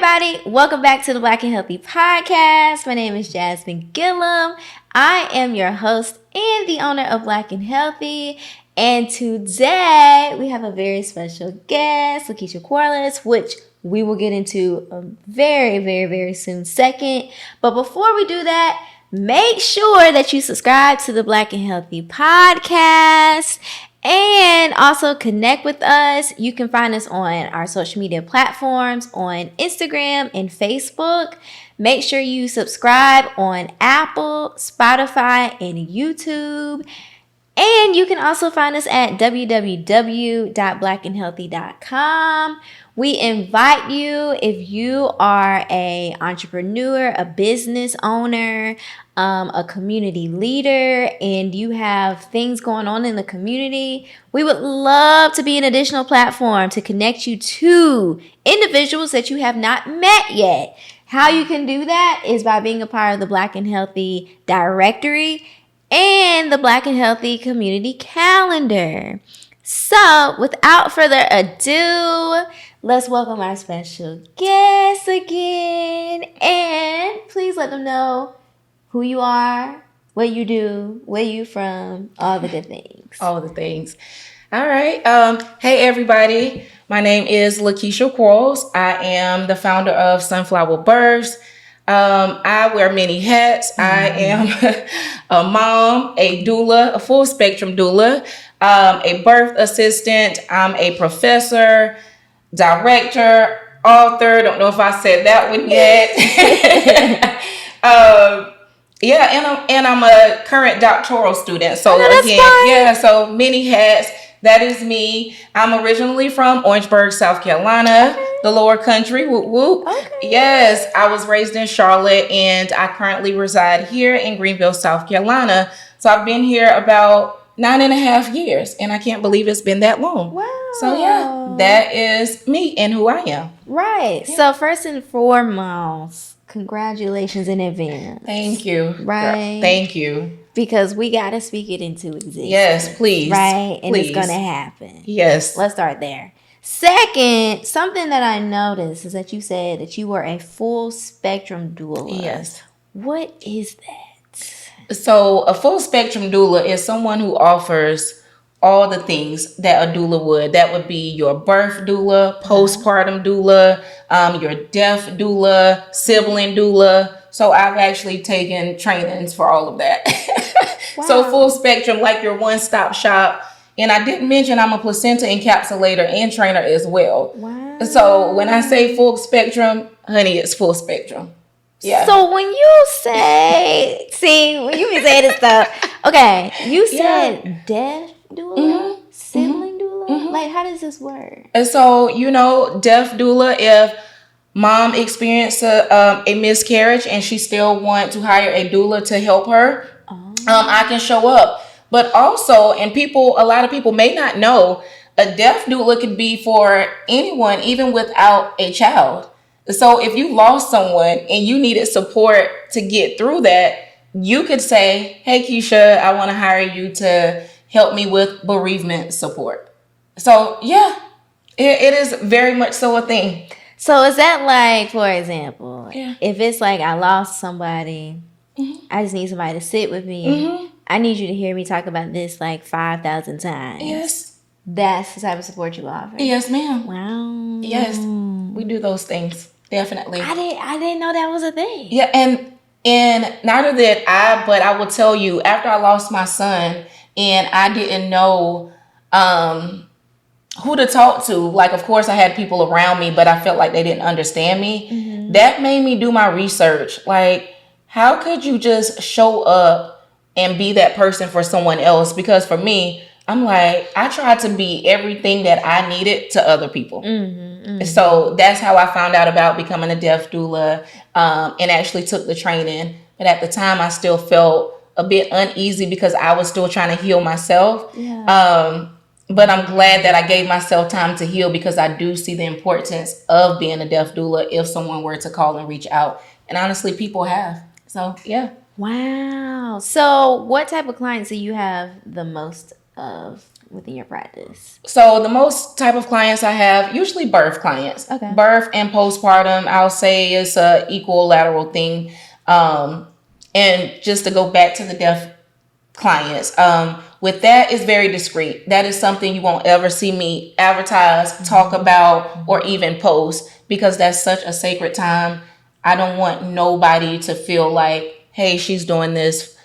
everybody. Welcome back to the Black and Healthy Podcast. My name is Jasmine Gillum. I am your host and the owner of Black and Healthy. And today we have a very special guest, Lakesha Quarles, which we will get into a very soon second. But before we do that, make sure that you subscribe to the Black and Healthy Podcast. And also connect with us. You can find us on our social media platforms on Instagram and Facebook. Make sure you subscribe on Apple, Spotify, and YouTube. And you can also find us at www.blackandhealthy.com. We invite you, if you are an entrepreneur, a business owner, a community leader, and you have things going on in the community, we would love to be an additional platform to connect you to individuals that you have not met yet. How you can do that is by being a part of the Black and Healthy directory and the Black and Healthy community calendar. So, without further ado, let's welcome our special guest again. And please let them know who you are, what you do, where you from, all the good things. All the things. All right. Hey, everybody. My name is Lakesha Quarles. I am the founder of Sunflower Births. I wear many hats. I am a mom, a doula, a full spectrum doula, a birth assistant. I'm a professor, director, author. Don't know if I said that one yet. And I'm a current doctoral student. So so many hats. That is me. I'm originally from Orangeburg, South Carolina, the lower country. Whoop, whoop. Okay. Yes, I was raised in Charlotte, and I currently reside here in Greenville, South Carolina. So I've been here about 9.5 years, and I can't believe it's been that long. Wow. So yeah, that is me and who I am. Right. Yeah. So first and foremost, congratulations in advance. Thank you. Right. Thank you. Because we got to speak it into existence. Yes, please. Right? And please. It's going to happen. Yes. Let's start there. Second, something that I noticed is that you said that you were a full spectrum doula. Yes. What is that? So a full spectrum doula is someone who offers all the things that a doula would. That would be your birth doula, postpartum doula, your death doula, sibling doula. So I've actually taken trainings for all of that. Wow. So full spectrum, like your one-stop shop. And I didn't mention I'm a placenta encapsulator and trainer as well. Wow. So when I say full spectrum, honey, it's full spectrum. Yeah. So when you say, when you be saying this stuff, okay, you said death doula, sibling doula? Like, how does this work? And so, death doula, if mom experienced a miscarriage and she still want to hire a doula to help her, I can show up. But also, and a lot of people may not know, a death doula could be for anyone, even without a child. So if you lost someone and you needed support to get through that, you could say, hey, Keisha, I want to hire you to help me with bereavement support. So yeah, it is very much so a thing. So is that like, for example, if it's like I lost somebody, I just need somebody to sit with me. I need you to hear me talk about this like 5,000 times. Yes. That's the type of support you offer. Yes, ma'am. Wow. Yes, we do those things. Definitely. I didn't know that was a thing. Yeah, and neither did I, but I will tell you, after I lost my son and I didn't know who to talk to, like, of course I had people around me, but I felt like they didn't understand me. That made me do my research. Like, how could you just show up and be that person for someone else? Because for me, I'm like, I tried to be everything that I needed to other people. So that's how I found out about becoming a death doula, and actually took the training. But at the time, I still felt a bit uneasy because I was still trying to heal myself. Yeah. But I'm glad that I gave myself time to heal, because I do see the importance of being a death doula if someone were to call and reach out. And honestly, people have. So, yeah. Wow. So what type of clients do you have the most of within your practice? So the most type of clients I have, usually birth clients. Okay. Birth and postpartum, I'll say is a equilateral thing. And just to go back to the deaf clients, with that is very discreet. That is something you won't ever see me advertise, talk about, or even post, because that's such a sacred time. I don't want nobody to feel like, hey, she's doing this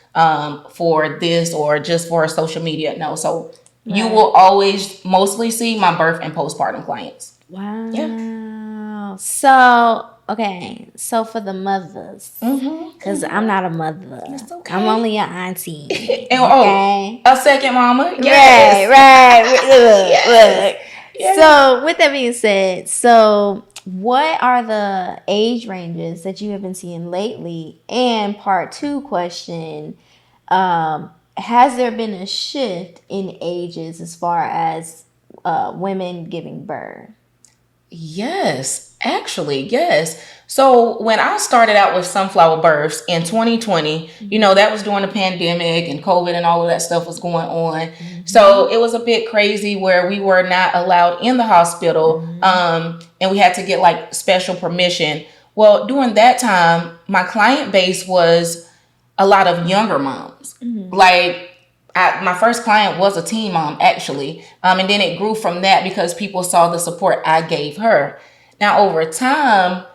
for this or just for social media. No, so you will always mostly see my birth and postpartum clients. Wow. Yeah. So, okay. So for the mothers, Mm-hmm. because I'm not a mother. It's okay. I'm only an auntie. And, Okay. a second mama. Yes. Right. Look. Yes. So with that being said, so what are the age ranges that you have been seeing lately? And part 2 question, has there been a shift in ages as far as women giving birth? Yes, actually, yes. So when I started out with Sunflower Births in 2020, that was during the pandemic and COVID and all of that stuff was going on. So it was a bit crazy where we were not allowed in the hospital, and we had to get like special permission. Well, during that time, my client base was a lot of younger moms. Like my first client was a teen mom, actually. And then it grew from that because people saw the support I gave her. Now, over time,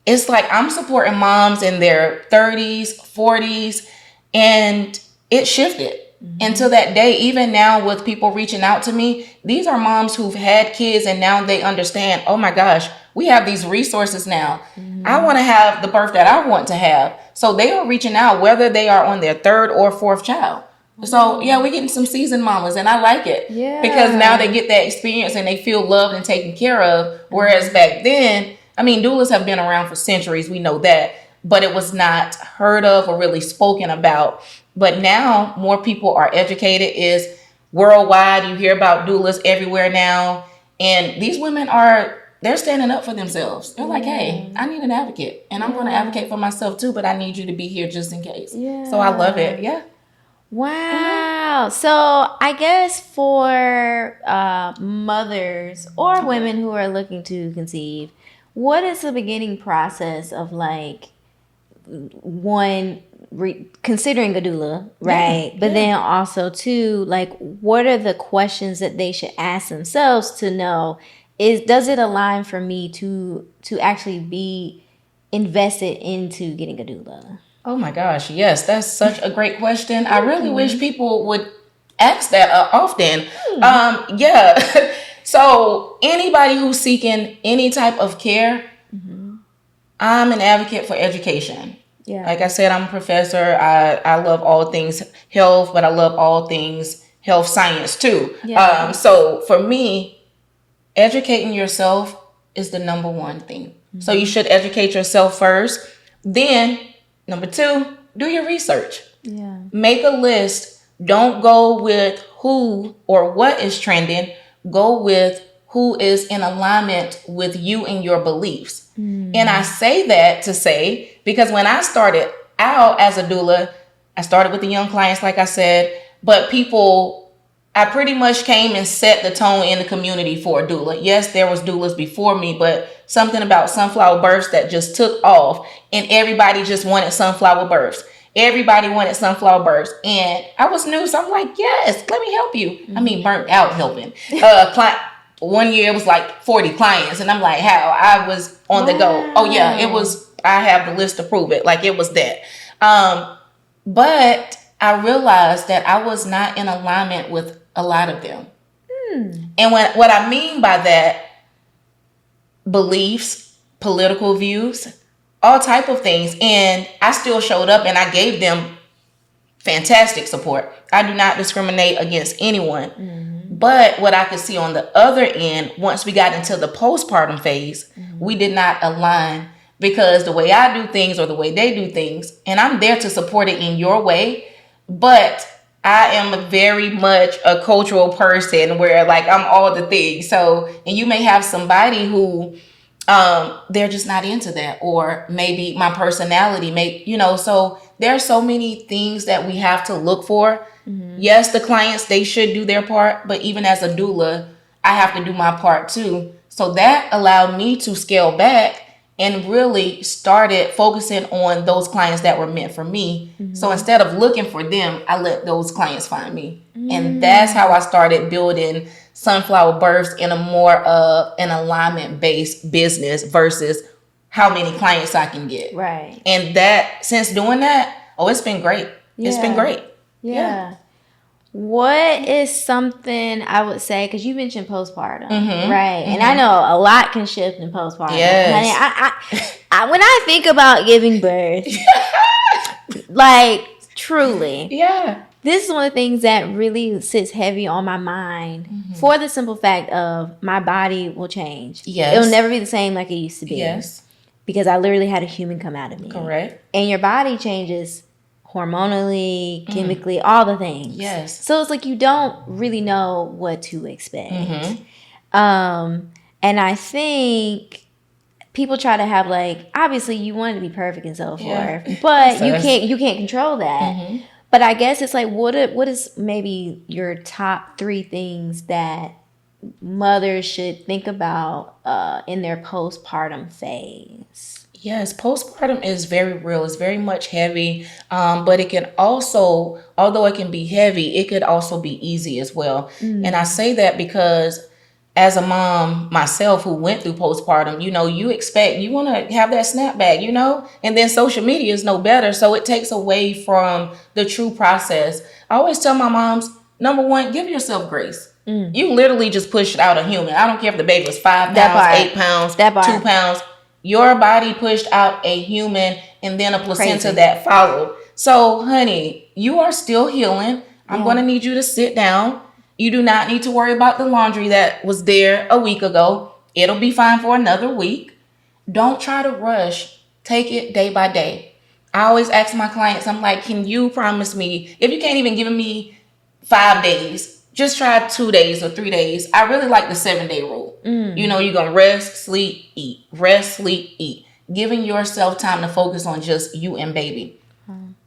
it's like I'm supporting moms in their 30s, 40s, and it shifted. Until that day, even now with people reaching out to me, these are moms who've had kids and now they understand, oh my gosh, we have these resources now. I want to have the birth that I want to have. So they are reaching out whether they are on their 3rd or 4th child. So yeah, we're getting some seasoned mamas and I like it. Yeah. Because now they get that experience and they feel loved and taken care of. Whereas back then, I mean, doulas have been around for centuries, we know that, but it was not heard of or really spoken about. But now more people are educated, is worldwide. You hear about doulas everywhere now. And these women they're standing up for themselves. They're like, hey, I need an advocate and I'm going to advocate for myself too, but I need you to be here just in case. Yeah. So I love it. Yeah. Wow. So I guess for mothers or women who are looking to conceive, what is the beginning process of like considering a doula, right? But then also too, like, what are the questions that they should ask themselves to know does it align for me to actually be invested into getting a doula? Oh my gosh, yes, that's such a great question. I really wish people would ask that often. Yeah. So anybody who's seeking any type of care, I'm an advocate for education. Yeah. Like I said, I'm a professor. I love all things health, but I love all things health science too. Yeah. So for me, educating yourself is the number one thing. So you should educate yourself first. Then number 2, do your research. Yeah. Make a list. Don't go with who or what is trending. Go with who is in alignment with you and your beliefs. And I say that to say, because when I started out as a doula, I started with the young clients, like I said, but I pretty much came and set the tone in the community for a doula. Yes, there was doulas before me, but something about Sunflower Births that just took off and everybody just wanted Sunflower Births. Everybody wanted Sunflower Births. And I was new, so I'm like, yes, let me help you. I mean, burnt out helping. One year it was like 40 clients and I'm like, how? I was on the go. Oh yeah, it was, I have the list to prove it. Like it was that. But I realized that I was not in alignment with a lot of them. And what I mean by that, beliefs, political views, all type of things. And I still showed up and I gave them fantastic support. I do not discriminate against anyone. But what I could see on the other end, once we got into the postpartum phase, we did not align, because the way I do things or the way they do things, and I'm there to support it in your way, but I am very much a cultural person where like I'm all the things. So, and you may have somebody who they're just not into that, or maybe my personality so there are so many things that we have to look for. Yes, the clients, they should do their part, but even as a doula, I have to do my part too. So that allowed me to scale back and really started focusing on those clients that were meant for me. So instead of looking for them, I let those clients find me. And that's how I started building Sunflower Births in a more of an alignment based business versus how many clients I can get. Right. And that, since doing that, it's been great. It's been great. Yeah. What is something I would say, because you mentioned postpartum, right? And I know a lot can shift in postpartum. Yes. Honey, I when I think about giving birth, like, truly, this is one of the things that really sits heavy on my mind for the simple fact of my body will change. Yes. It'll never be the same like it used to be. Yes. Because I literally had a human come out of me. Correct. And your body changes hormonally, chemically, all the things. Yes. So it's like you don't really know what to expect. And I think people try to have, like, obviously you want it to be perfect and so forth, but you can't control that. But I guess it's like, what is maybe your top 3 things that mothers should think about in their postpartum phase? Yes, postpartum is very real. It's very much heavy, but it can also, although it can be heavy, it could also be easy as well. And I say that because as a mom myself who went through postpartum, you want to have that snapback, and then social media is no better. So it takes away from the true process. I always tell my moms, number 1, give yourself grace. You literally just pushed out a human. I don't care if the baby was 5 pounds, 8 pounds, 2 pounds. Your body pushed out a human and then a placenta that followed. So, honey, you are still healing. I'm going to need you to sit down. You do not need to worry about the laundry that was there a week ago. It'll be fine for another week. Don't try to rush. Take it day by day. I always ask my clients, I'm like, can you promise me, if you can't even give me 5 days, just try 2 days or 3 days. I really like the 7-day rule. You're going to rest, sleep, eat. Rest, sleep, eat. Giving yourself time to focus on just you and baby.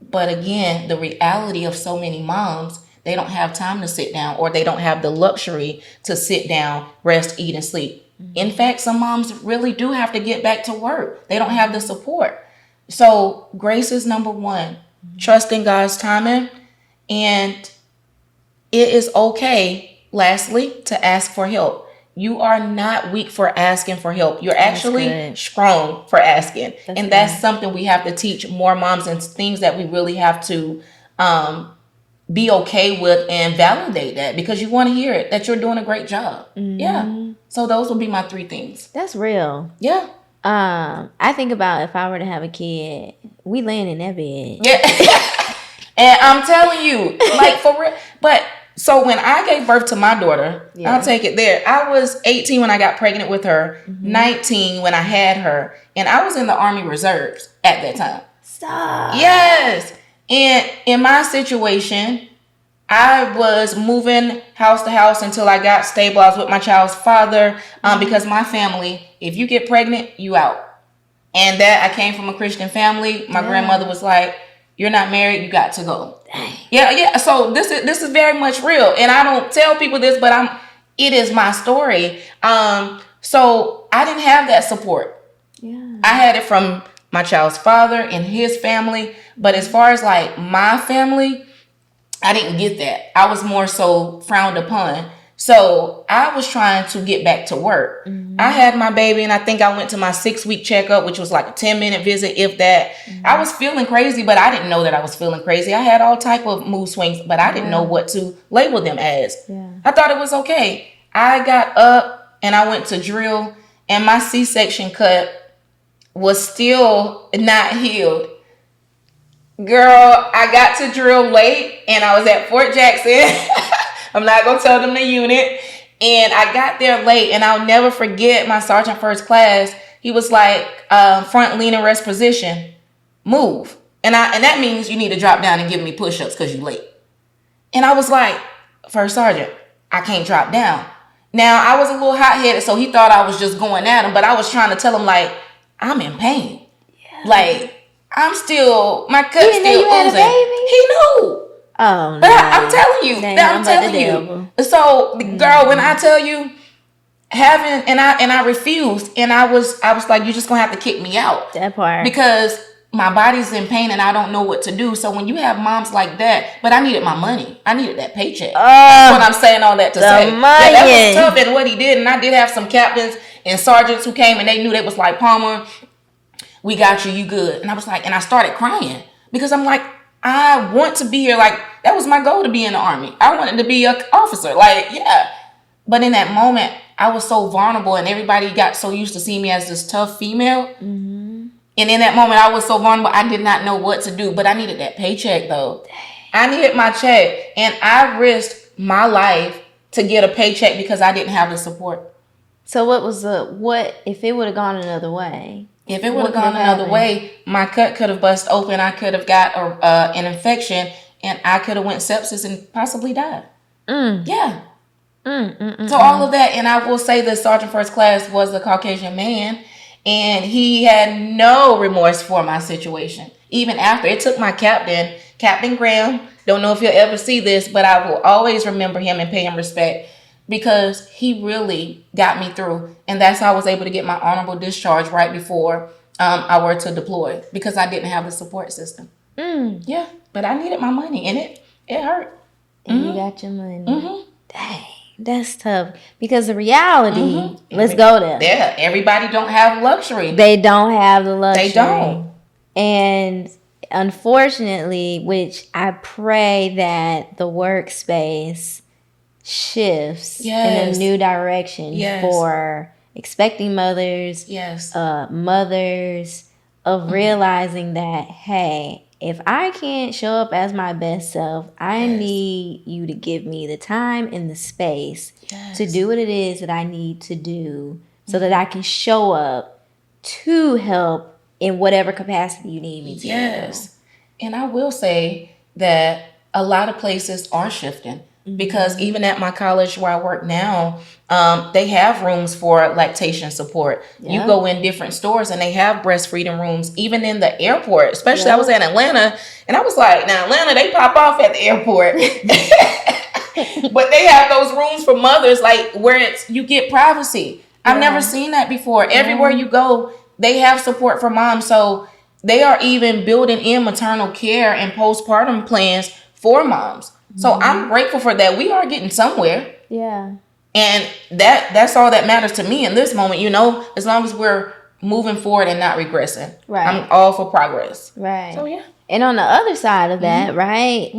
But again, the reality of so many moms, they don't have time to sit down, or they don't have the luxury to sit down, rest, eat, and sleep. In fact, some moms really do have to get back to work. They don't have the support. So grace is number 1. Trust in God's timing. And it is okay, lastly, to ask for help. You are not weak for asking for help. You're actually strong for asking. That's something we have to teach more moms, and things that we really have to be okay with and validate that, because you want to hear it, that you're doing a great job. Yeah. So those will be my 3 things. That's real. Yeah. I think about if I were to have a kid, we laying in that bed. Yeah. And I'm telling you, like, for real. But so when I gave birth to my daughter, I'll take it there. I was 18 when I got pregnant with her, 19 when I had her, and I was in the Army Reserves at that time. Stop. Yes. And in my situation, I was moving house to house until I got stabilized with my child's father, because my family, if you get pregnant, you out. And that, I came from a Christian family. My grandmother was like, you're not married, you got to go. Dang. Yeah. So this is very much real. And I don't tell people this, but it is my story. So I didn't have that support. Yeah. I had it from my child's father and his family. But as far as like my family, I didn't get that. I was more so frowned upon. So I was trying to get back to work. I had my baby, and I think I went to my 6-week checkup, which was like a 10-minute visit, if that. I was feeling crazy, but I didn't know that I was feeling crazy. I had all type of mood swings, but I didn't know what to label them as. I thought it was okay. I got up and I went to drill, and my C-section cut was still not healed. Girl, I got to drill late, and I was at Fort Jackson. I'm not going to tell them the unit. And I got there late, and I'll never forget my sergeant first class. He was like, front lean and rest position, move. And that means you need to drop down and give me push-ups because you're late. And I was like, first sergeant, I can't drop down. Now, I was a little hot-headed, so he thought I was just going at him, but I was trying to tell him, like, I'm in pain. Like, I'm still, my cut's still oozing. He knew. Oh But no. I'm telling you, Ain't I'm nothing but the telling you. devil. So, girl, when I tell you, I refused, and I was like, you're just gonna have to kick me out That part. because my body's in pain and I don't know what to do. So when you have moms like that, but I needed my money, I needed that paycheck. That's what I'm saying all that to say. money. Yeah, that was tough, and what he did, and I did have some captains and sergeants who came and they knew, they was like, Palmer, we got you, you good. And I was like, and I started crying because I'm like, I want to be here. Like, that was my goal, to be in the Army. I wanted to be an officer. Like, yeah. But in that moment, I was so vulnerable, and everybody got so used to seeing me as this tough female. Mm-hmm. And in that moment, I was so vulnerable, I did not know what to do. But I needed that paycheck, though. I needed my check. And I risked my life to get a paycheck because I didn't have the support. So what if it would have gone another way? If it would have gone another way, my cut could have bust open. I could have got an infection, and I could have went sepsis and possibly died. Yeah. So all of that, and I will say the Sergeant First Class was a Caucasian man, and he had no remorse for my situation. Even after, it took my captain, Captain Graham, don't know if you'll ever see this, but I will always remember him and pay him respect because he really got me through. And that's how I was able to get my honorable discharge right before I were to deploy, because I didn't have the support system. Yeah, but I needed my money, and it hurt. And you got your money. Dang. That's tough because the reality, let's go there. Yeah, everybody don't have luxury. They don't have the luxury. They don't. And unfortunately, which I pray that the workspace shifts in a new direction for expecting mothers, mothers of realizing that, hey, if I can't show up as my best self, I need you to give me the time and the space to do what it is that I need to do so that I can show up to help in whatever capacity you need me to. Yes. And I will say that a lot of places are shifting. Because even at my college where I work now, they have rooms for lactation support. You go in different stores and they have breastfeeding rooms, even in the airport. Especially, I was in Atlanta, and I was like, now Atlanta, they pop off at the airport. But they have those rooms for mothers, like where you get privacy. I've never seen that before. Everywhere you go, they have support for moms. So they are even building in maternal care and postpartum plans for moms. So I'm grateful for that. We are getting somewhere. Yeah. And that's all that matters to me in this moment, as long as we're moving forward and not regressing. Right. I'm all for progress. Right. So yeah. And on the other side of that, right,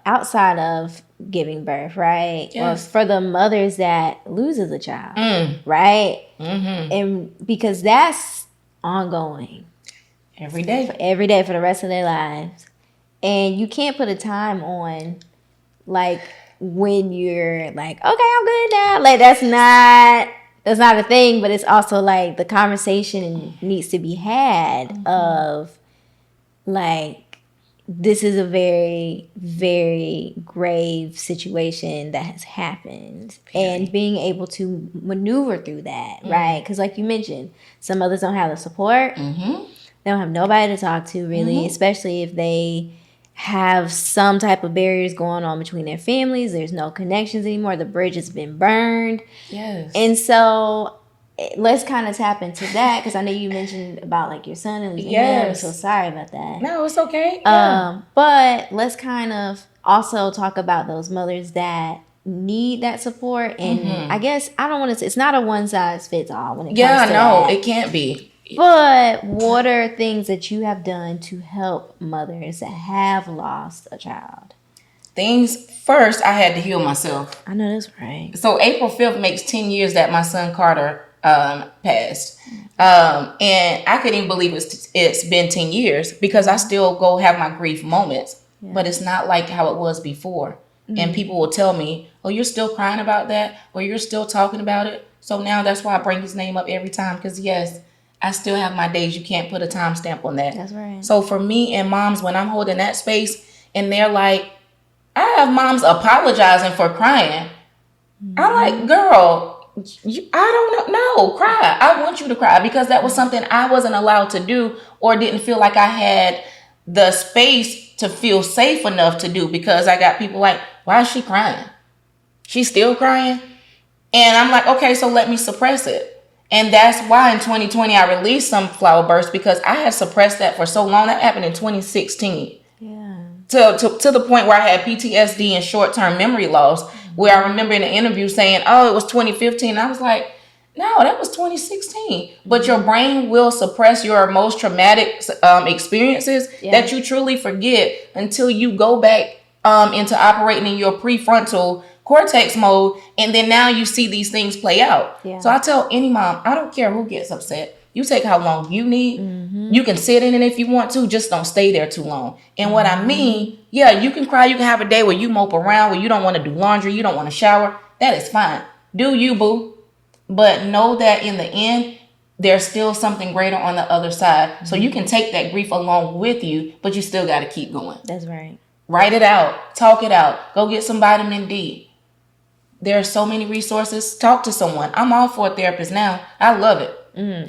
outside of giving birth, right, for the mothers that loses a child, right, and because that's ongoing. Every day for the rest of their lives. And you can't put a time on, like, when you're like, okay, I'm good now. Like, that's not a thing, but it's also like the conversation needs to be had of, like, this is a very, very grave situation that has happened. And being able to maneuver through that, right? Because like you mentioned, some others don't have the support. They don't have nobody to talk to, really, especially if they have some type of barriers going on between their families. There's no connections anymore. The bridge has been burned. Yes. And so let's kind of tap into that, because I know you mentioned about like your son and losing him. I'm so sorry about that. No, it's okay. Yeah. But let's kind of also talk about those mothers that need that support. And I guess I don't want to say, it's not a one size fits all when it comes to that. It can't be. But what are things that you have done to help mothers that have lost a child? First, I had to heal myself. I know that's right. So April 5th makes 10 years that my son Carter passed. And I couldn't even believe it's been 10 years because I still go have my grief moments. Yeah. But it's not like how it was before. And people will tell me, oh, you're still crying about that? Or you're still talking about it? So now that's why I bring his name up every time, because yes, I still have my days. You can't put a timestamp on that. That's right. So for me and moms, when I'm holding that space and they're like, I have moms apologizing for crying. I'm like, girl, I don't know. Cry. I want you to cry, because that was something I wasn't allowed to do or didn't feel like I had the space to feel safe enough to do, because I got people like, why is she crying? She's still crying? And I'm like, okay, so let me suppress it. And that's why in 2020 I released Sunflower Burst, because I had suppressed that for so long. That happened in 2016. Yeah. To the point where I had PTSD and short-term memory loss, where I remember in an interview saying, oh, it was 2015. And I was like, no, that was 2016. But your brain will suppress your most traumatic experiences that you truly forget until you go back into operating in your prefrontal cortex mode, and then now you see these things play out. Yeah. So I tell any mom, I don't care who gets upset. You take how long you need. You can sit in it if you want to, just don't stay there too long. And what I mean, yeah, you can cry. You can have a day where you mope around, where you don't want to do laundry, you don't want to shower. That is fine. Do you, boo. But know that in the end, there's still something greater on the other side. So you can take that grief along with you, but you still got to keep going. That's right. Write it out. Talk it out. Go get some vitamin D. There are so many resources. Talk to someone. I'm all for a therapist now. I love it.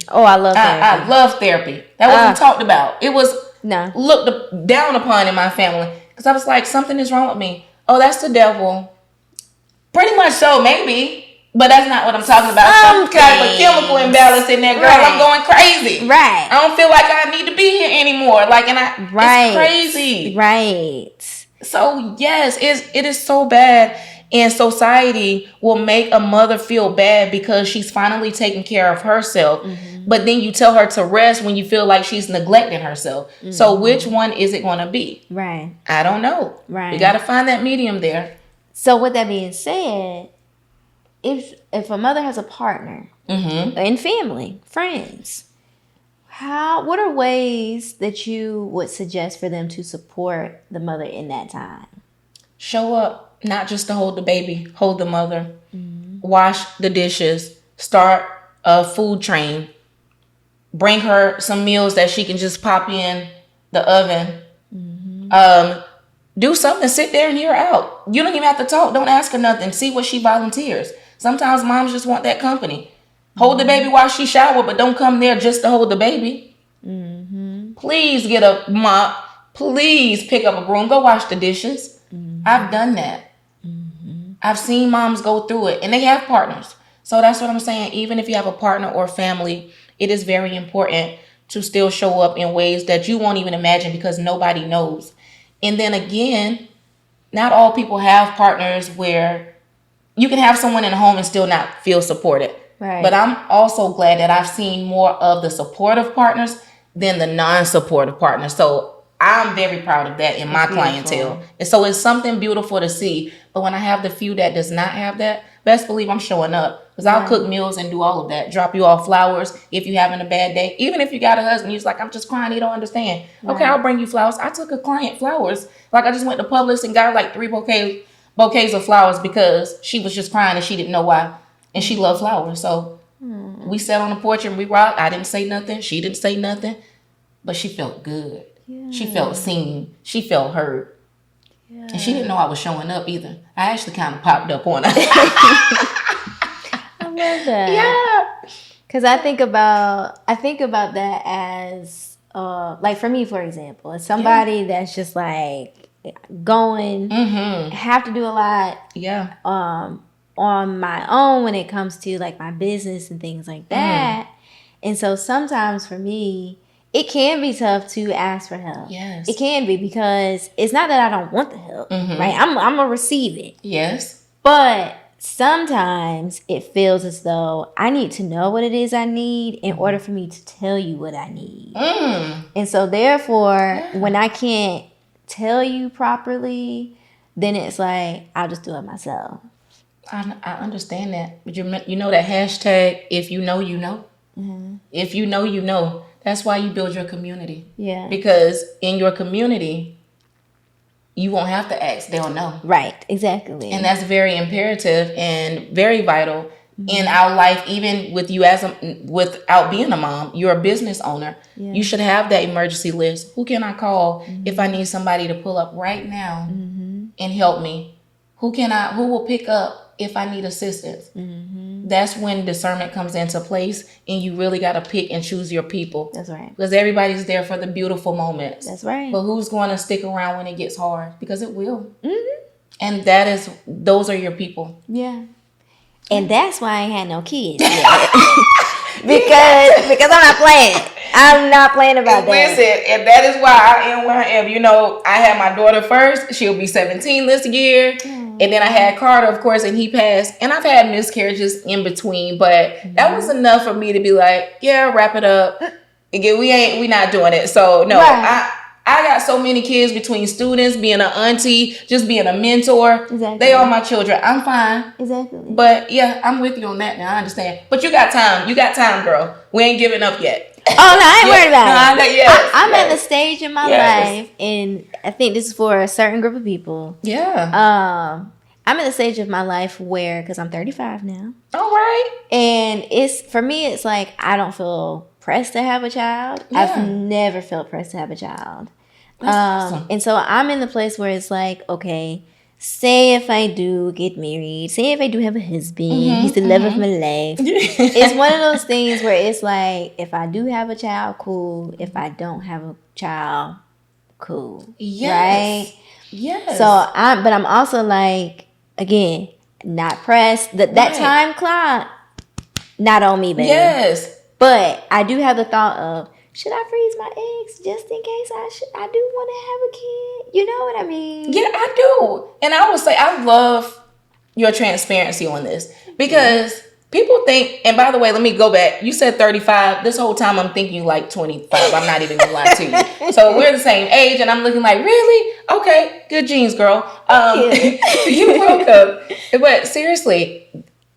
Oh, I love therapy. I love therapy. That wasn't talked about. It was No. looked down upon in my family because I was like, something is wrong with me. Oh, that's the devil. Pretty much so, maybe. But that's not what I'm talking about. Some kind of a chemical imbalance in there, girl. Right. I'm going crazy. Right. I don't feel like I need to be here anymore. Like, and it's crazy. Right. So, yes, it is so bad. And society will make a mother feel bad because she's finally taking care of herself. Mm-hmm. But then you tell her to rest when you feel like she's neglecting herself. Mm-hmm. So which one is it going to be? Right. I don't know. Right. We got to find that medium there. So with that being said, if a mother has a partner and family, friends, what are ways that you would suggest for them to support the mother in that time? Show up. Not just to hold the baby, hold the mother, wash the dishes, start a food train, bring her some meals that she can just pop in the oven. Do something, sit there and hear her out. You don't even have to talk. Don't ask her nothing. See what she volunteers. Sometimes moms just want that company. Hold the baby while she shower, but don't come there just to hold the baby. Please get a mop. Please pick up a broom. Go wash the dishes. I've done that. I've seen moms go through it, and they have partners. So that's what I'm saying. Even if you have a partner or family, it is very important to still show up in ways that you won't even imagine because nobody knows. And then again, not all people have partners where you can have someone in the home and still not feel supported. Right. But I'm also glad that I've seen more of the supportive partners than the non-supportive partners. So I'm very proud of that in my clientele. And so it's something beautiful to see. But when I have the few that does not have that, best believe I'm showing up. Because I'll cook meals and do all of that. Drop you off flowers if you're having a bad day. Even if you got a husband, he's like, I'm just crying, he don't understand. Right. Okay, I'll bring you flowers. I took a client flowers. Like I just went to Publix and got her like 3 bouquets of flowers because she was just crying and she didn't know why. And she loved flowers. So we sat on the porch and we rocked. I didn't say nothing. She didn't say nothing. But she felt good. Yeah. She felt seen. She felt heard. Yeah. And she didn't know I was showing up either. I actually kind of popped up on her. I love that. Yeah. Because I think about that as like for me, for example, as somebody that's just like going, have to do a lot. Yeah. On my own when it comes to like my business and things like that. And so sometimes for me, it can be tough to ask for help. Yes. It can be because it's not that I don't want the help, right? I'm going to receive it. Yes. But sometimes it feels as though I need to know what it is I need in order for me to tell you what I need. And so therefore, when I can't tell you properly, then it's like, I'll just do it myself. I understand that. But you know that hashtag, if you know, you know. If you know, you know. That's why you build your community. Yeah. Because in your community, you won't have to ask. They'll know. Right. Exactly. And that's very imperative and very vital in our life, even with you without being a mom. You're a business owner. Yeah. You should have that emergency list. Who can I call if I need somebody to pull up right now and help me? Who will pick up if I need assistance? that's when discernment comes into place, and you really got to pick and choose your people. That's right. Because everybody's there for the beautiful moments. That's right. But who's going to stick around when it gets hard? Because it will. Mm-hmm. And those are your people. Yeah. And that's why I ain't had no kids yet. because I'm not playing. I'm not playing about that. Listen, and that is why I am where I am. You know, I had my daughter first. She'll be 17 this year. And then I had Carter, of course, and he passed. And I've had miscarriages in between. But that was enough for me to be like, yeah, wrap it up. Again, we not doing it. So, no, right. I got so many kids between students, being an auntie, just being a mentor. Exactly. They are my children. I'm fine. Exactly. But yeah, I'm with you on that now. I understand. But you got time. You got time, girl. We ain't giving up yet. Oh, no, I ain't worried about it. I'm yes. at the stage in my life, and I think this is for a certain group of people. Yeah. I'm at the stage of my life where, because I'm 35 now. All right. And for me, it's like I don't feel pressed to have a child. Yeah. I've never felt pressed to have a child. That's awesome. And so I'm in the place where it's like, okay, say if I do get married, say if I do have a husband, he's the love of my life. It's one of those things where it's like, if I do have a child, cool. If I don't have a child, cool. Yes. Right? Yes. So I'm also like, again, not pressed. That time clock, not on me, baby. Yes. But I do have the thought of, should I freeze my eggs just in case I do want to have a kid? You know what I mean? Yeah, I do. And I would say I love your transparency on this because people think, and by the way, let me go back. You said 35. This whole time I'm thinking like 25. I'm not even going to lie to you. So we're the same age and I'm looking like, really? Okay, good genes, girl. You're welcome. But seriously,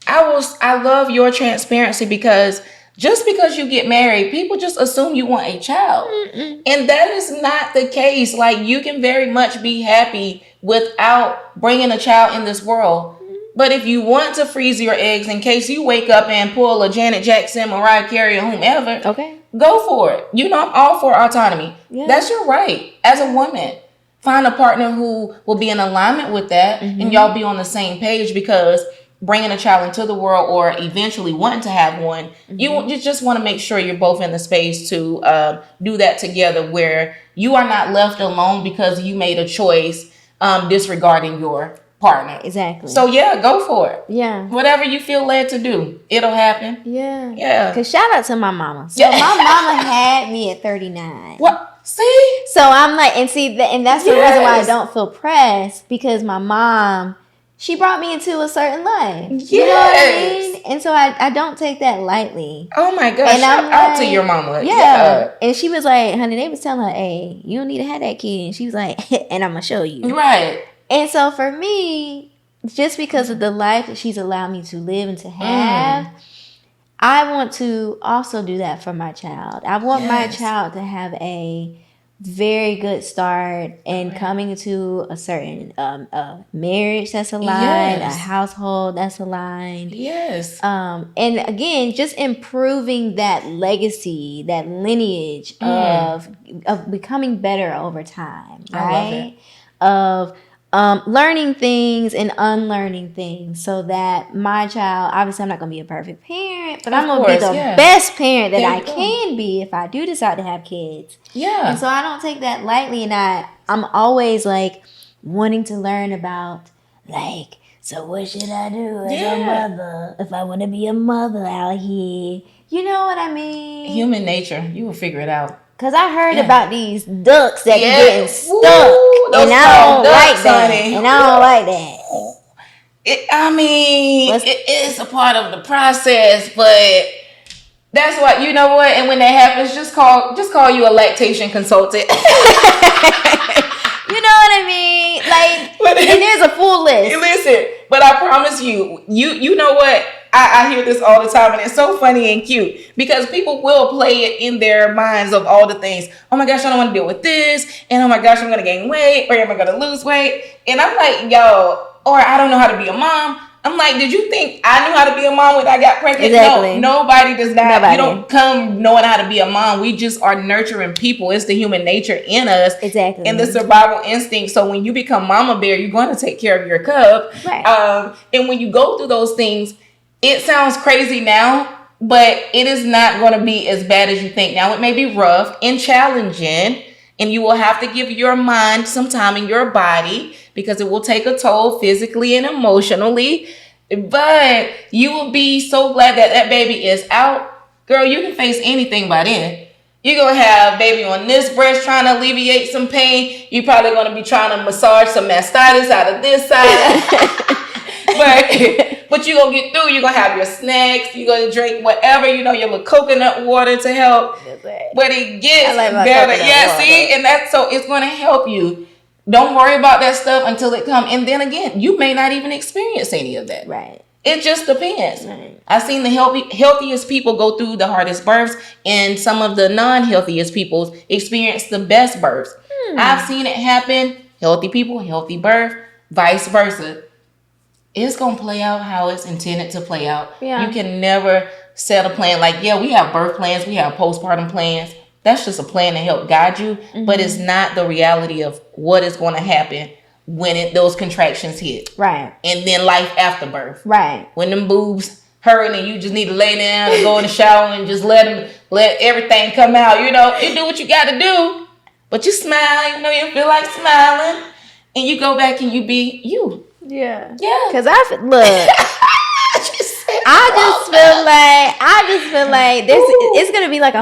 I love your transparency because just because you get married, people just assume you want a child. Mm-mm. And that is not the case. Like, you can very much be happy without bringing a child in this world. Mm-hmm. But if you want to freeze your eggs in case you wake up and pull a Janet Jackson, Mariah Carey, or whomever, okay, go for it. You know, I'm all for autonomy. Yeah. That's your right as a woman. Find a partner who will be in alignment with that, and y'all be on the same page, because bringing a child into the world or eventually wanting to have one, you just want to make sure you're both in the space to do that together, where you are not left alone because you made a choice disregarding your partner. Exactly. So yeah, go for it. Yeah. Whatever you feel led to do, it'll happen. Yeah. Yeah. Because shout out to my mama. So my mama had me at 39. What? See? So I'm like, and that's the reason why I don't feel pressed, because my mom, she brought me into a certain life. Yes. You know what I mean? And so I don't take that lightly. Oh my gosh. Shout out to your mama. Yeah. And she was like, honey, they was telling her, hey, you don't need to have that kid. And she was like, and I'm going to show you. Right. And so for me, just because of the life that she's allowed me to live and to have, I want to also do that for my child. I want my child to have a very good start and coming into a certain marriage that's aligned, a household that's aligned. Yes. And again, just improving that legacy, that lineage of becoming better over time, right? I love it. Of learning things and unlearning things, so that my child, obviously I'm not going to be a perfect parent, but I'm going to be the best parent that I can be if I do decide to have kids. Yeah. And so I don't take that lightly, and I'm always like wanting to learn about, like, so what should I do as a mother if I want to be a mother out here? You know what I mean? Human nature. You will figure it out. Because I heard about these ducks that be getting stuck. And I don't like that. And I don't like that. It is a part of the process, but that's what, you know what? And when that happens, just call you a lactation consultant. You know what I mean? Like, and there's a full list. Listen, but I promise you know what? I hear this all the time, and it's so funny and cute, because people will play it in their minds of all the things. Oh my gosh, I don't want to deal with this. And oh my gosh, I'm going to gain weight, or am I going to lose weight? And I'm like, yo, or I don't know how to be a mom. I'm like, did you think I knew how to be a mom when I got pregnant? Exactly. No, nobody does not. You don't come knowing how to be a mom. We just are nurturing people. It's the human nature in us. Exactly. And the survival instinct. So when you become mama bear, you're going to take care of your cub. Right. And when you go through those things, It sounds crazy now, but it is not going to be as bad as you think. Now, it may be rough and challenging, and you will have to give your mind some time in your body because it will take a toll physically and emotionally. But you will be so glad that that baby is out. Girl, you can face anything by then. You're going to have baby on this breast trying to alleviate some pain. You're probably going to be trying to massage some mastitis out of this side. But you're going to get through. You're going to have your snacks. You're going to drink whatever, your little coconut water to help. But it gets better. Yeah, see? And that's so it's going to help you. Don't worry about that stuff until it comes. And then again, you may not even experience any of that. Right. It just depends. Right. I've seen the healthiest people go through the hardest births, and some of the non-healthiest people experience the best births. I've seen it happen. Healthy people, healthy birth, vice versa. It's going to play out how it's intended to play out. Yeah. You can never set a plan. Like, yeah, we have birth plans. We have postpartum plans. That's just a plan to help guide you. But it's not the reality of what is going to happen when those contractions hit. Right. And then life after birth. Right. When them boobs hurting and you just need to lay down and go in the shower and just let everything come out. You do what you got to do. But you smile, you feel like smiling. And you go back and you be you. Yeah. Yeah. Because I just feel like this. It's gonna be like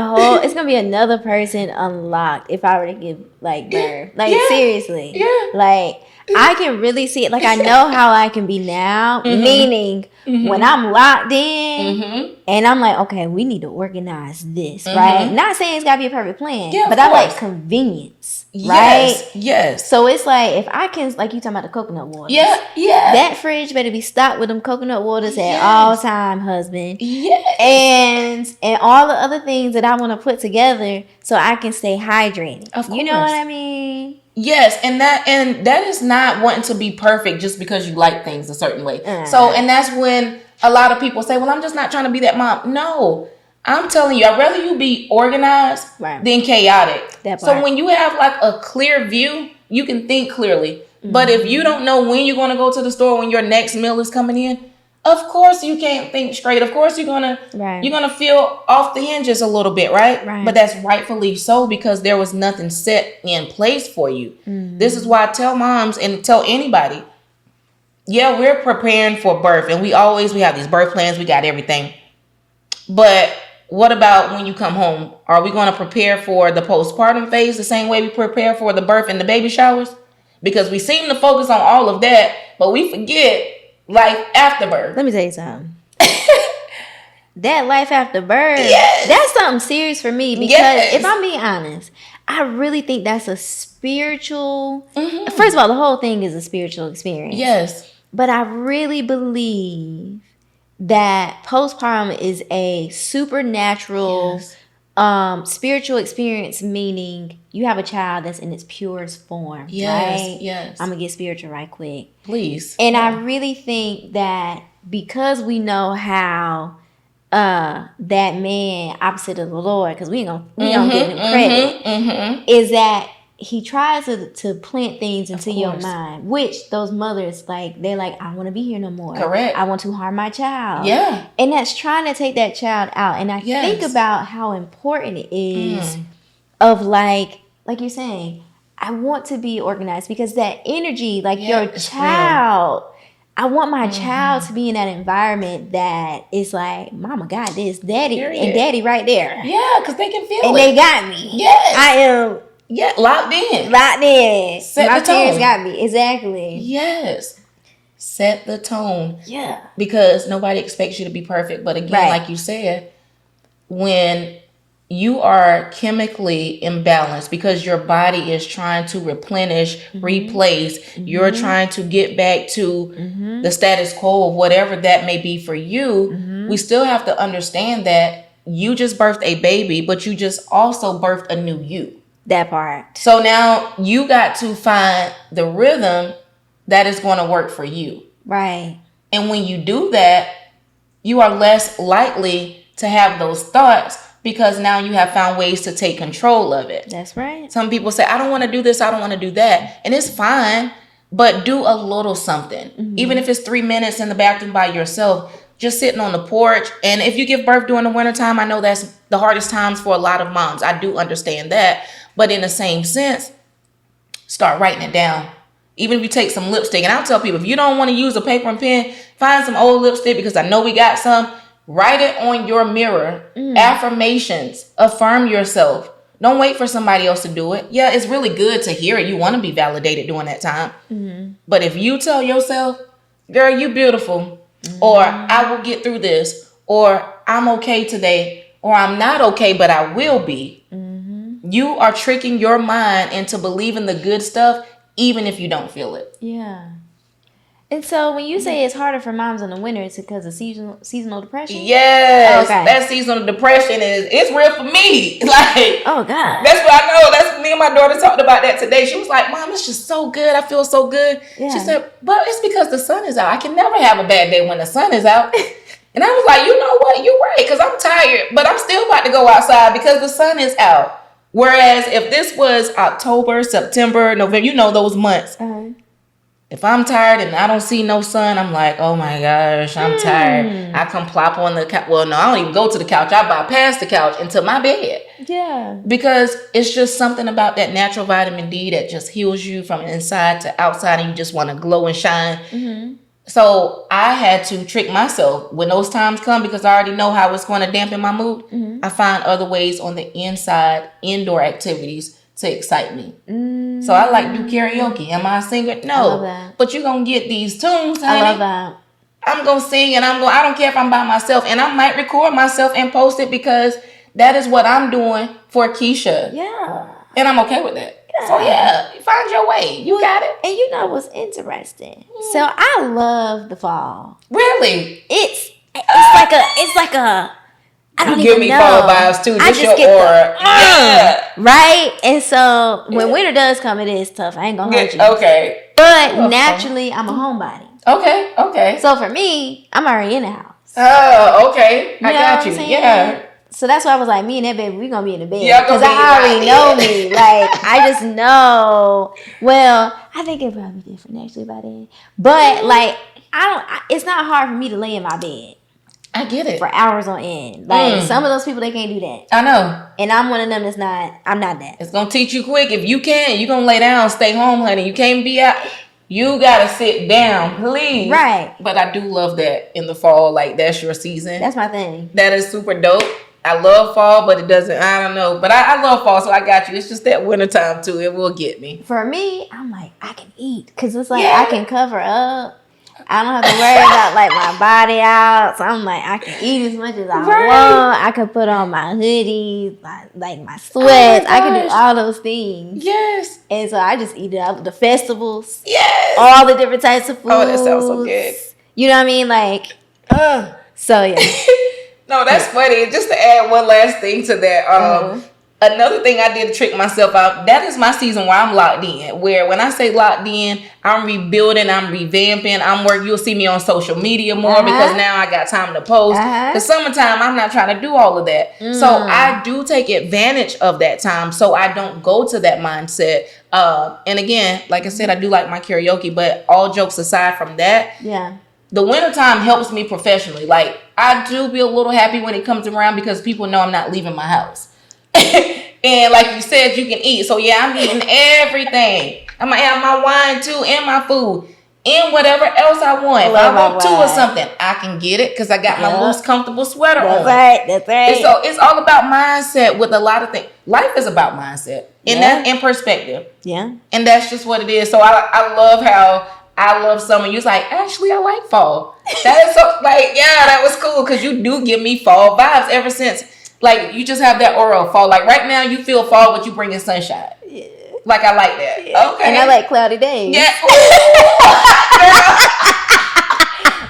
it's gonna be another person unlocked if I were to give birth. Seriously. Yeah. I can really see it. I know how I can be now. Meaning when I'm locked in and I'm like, okay, we need to organize this, right? Not saying it's gotta be a perfect plan, but I like convenience, right? Yes. So it's like if I can, like you talking about the coconut water. Yeah. That fridge better be stocked with them coconut waters at all time, husband. Yes. And all the other things that I want to put together so I can stay hydrated. Of course. You know what I mean? Yes, and that is not wanting to be perfect just because you like things a certain way. So, and that's when a lot of people say, well, I'm just not trying to be that mom. No, I'm telling you, I'd rather you be organized than chaotic. So when you have a clear view, you can think clearly. But if you don't know when you're going to go to the store, when your next meal is coming in, of course you can't think straight. Of course you're gonna feel off the hinges a little bit, right? But that's rightfully so because there was nothing set in place for you. This is why I tell moms and tell anybody, yeah, we're preparing for birth and we have these birth plans, we got everything. But what about when you come home? Are we going to prepare for the postpartum phase the same way we prepare for the birth and the baby showers? Because we seem to focus on all of that, but we forget life after birth. Let me tell you something. That life after birth, that's something serious for me because if I'm being honest, I really think that's a spiritual. First of all, the whole thing is a spiritual experience. Yes. But I really believe that postpartum is a supernatural spiritual experience, meaning you have a child that's in its purest form, right? Yes. I'm going to get spiritual right quick. Please. And I really think that because we know how that man opposite of the Lord, because we don't give him credit, is that he tries to plant things into your mind, which those mothers, they're like, I want to be here no more. Correct. I want to harm my child. Yeah. And that's trying to take that child out. And I think about how important it is of like you're saying, I want to be organized because that energy, your child, I want my child to be in that environment that is like, Mama got this, Daddy, and Daddy right there. Yeah, because they can feel and it. And they got me. Yes. I am. Yeah, locked in. Set my the tone. parents got me. Exactly. Yes. Set the tone. Yeah. Because nobody expects you to be perfect. But again, like you said, when you are chemically imbalanced because your body is trying to replenish, replace, you're trying to get back to the status quo of whatever that may be for you, we still have to understand that you just birthed a baby, but you just also birthed a new you. That part. So now you got to find the rhythm that is going to work for you. Right. And when you do that, you are less likely to have those thoughts because now you have found ways to take control of it. That's right. Some people say, I don't want to do this, I don't want to do that. And it's fine, but do a little something. Even if it's 3 minutes in the bathroom by yourself, just sitting on the porch. And if you give birth during the wintertime, I know that's the hardest times for a lot of moms. I do understand that. But in the same sense, start writing it down. Even if you take some lipstick, and I'll tell people, if you don't want to use a paper and pen, find some old lipstick, because I know we got some. Write it on your mirror. Affirmations. Affirm yourself. Don't wait for somebody else to do it. Yeah, it's really good to hear it. You want to be validated during that time. But if you tell yourself, girl, you beautiful, or I will get through this, or I'm okay today, or I'm not okay, but I will be. You are tricking your mind into believing the good stuff, even if you don't feel it. Yeah. And so when you say it's harder for moms in the winter, it's because of seasonal depression? Yes. Okay. That seasonal depression it's real for me. Like, oh God. That's what I know. That's me and my daughter talked about that today. She was like, Mom, it's just so good. I feel so good. Yeah. She said, but it's because the sun is out. I can never have a bad day when the sun is out. And I was like, you know what? You're right, because I'm tired, but I'm still about to go outside because the sun is out. Whereas if this was October, September, November, you know those months. If I'm tired and I don't see no sun, I'm like, oh my gosh, I'm tired. I come plop on the couch. Well, no, I don't even go to the couch. I bypass the couch into my bed. Yeah. Because it's just something about that natural vitamin D that just heals you from inside to outside, and you just want to glow and shine. So I had to trick myself when those times come, because I already know how it's going to dampen my mood. I find other ways on the inside, indoor activities to excite me. So I like do karaoke. Am I a singer? No. But you're going to get these tunes, honey. I love that. I'm going to sing, and I don't care if I'm by myself, and I might record myself and post it, because that is what I'm doing for Keisha. Yeah. And I'm okay with that. So yeah, find your way. You got it. And you know what's interesting? So I love the fall. Really? It's like a I don't give even me know. Fall vibes too. Just your aura. Right? And so when winter does come, it is tough. I ain't gonna hold you. Okay. But naturally, I'm a homebody. Okay. So for me, I'm already in the house. Oh, okay. I got you. Yeah. So that's why I was like, me and that baby, we gonna be in the bed. Yeah, because I already know me. Like, I just know. Well, I think it'll probably be different actually by then. But like, it's not hard for me to lay in my bed. I get it. For hours on end. Like, some of those people, they can't do that. I know. And I'm one of them I'm not that. It's gonna teach you quick. If you can, you're gonna lay down, stay home, honey. You can't be out. You gotta sit down, please. Right. But I do love that in the fall. Like, that's your season. That's my thing. That is super dope. I love fall, but it doesn't, I don't know. But I love fall, so I got you. It's just that wintertime, too. It will get me. For me, I'm like, I can eat. Because it's like, I can cover up. I don't have to worry about, like, my body out. So I'm like, I can eat as much as I want. I can put on my hoodies, like my sweats. I can do all those things. Yes. And so I just eat it out. The festivals. Yes. All the different types of foods. Oh, that sounds so good. You know what I mean? Like, so, yeah. No, that's funny. Just to add one last thing to that, another thing I did to trick myself out, that is my season where I'm locked in. Where when I say locked in, I'm rebuilding, I'm revamping, I'm working. You'll see me on social media more because now I got time to post. The summertime, I'm not trying to do all of that. So I do take advantage of that time so I don't go to that mindset. And again, like I said, I do like my karaoke, but all jokes aside from that, the wintertime helps me professionally. Like, I do be a little happy when it comes around because people know I'm not leaving my house. And like you said, you can eat. So yeah, I'm eating everything. I'm going to have my wine too and my food and whatever else I want. If I want two or something, I can get it because I got my loose, comfortable sweater on. That's right. And so it's all about mindset with a lot of things. Life is about mindset and perspective. Yeah. And that's just what it is. So I love how I love summer. You was like, actually, I like fall. That is so, like, yeah, that was cool because you do give me fall vibes ever since. Like, you just have that aura of fall. Like, right now, you feel fall, but you bring in sunshine. Yeah. Like, I like that. Yeah. Okay. And I like cloudy days. Yeah.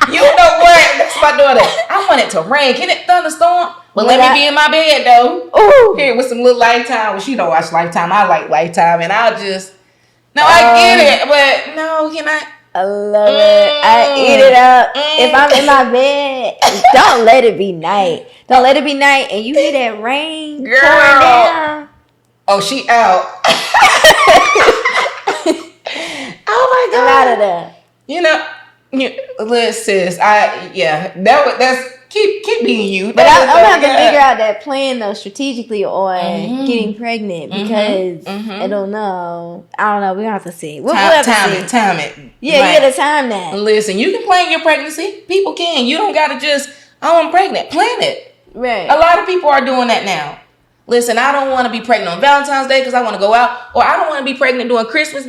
You know what? That's my daughter. I want it to rain. Can it thunderstorm? But let me be in my bed, though. Ooh. Here with some little Lifetime. Well, she don't watch Lifetime. I like Lifetime. And I'll just... No, I get it. But, no, can I... I love it. I eat it up. If I'm in my bed, don't let it be night. Don't let it be night and you hear that rain pouring down. Oh, she out. Oh my God. I'm out of there. You know, Sis, that's keep being you. But I'm gonna have to figure out that plan though strategically on getting pregnant because I don't know. We have to see. We'll have to see. Time it. Yeah, you gotta time that. Listen, you can plan your pregnancy. People can. You don't gotta just, I'm pregnant. Plan it. Right. A lot of people are doing that now. Listen, I don't want to be pregnant on Valentine's Day because I want to go out, or I don't want to be pregnant during Christmas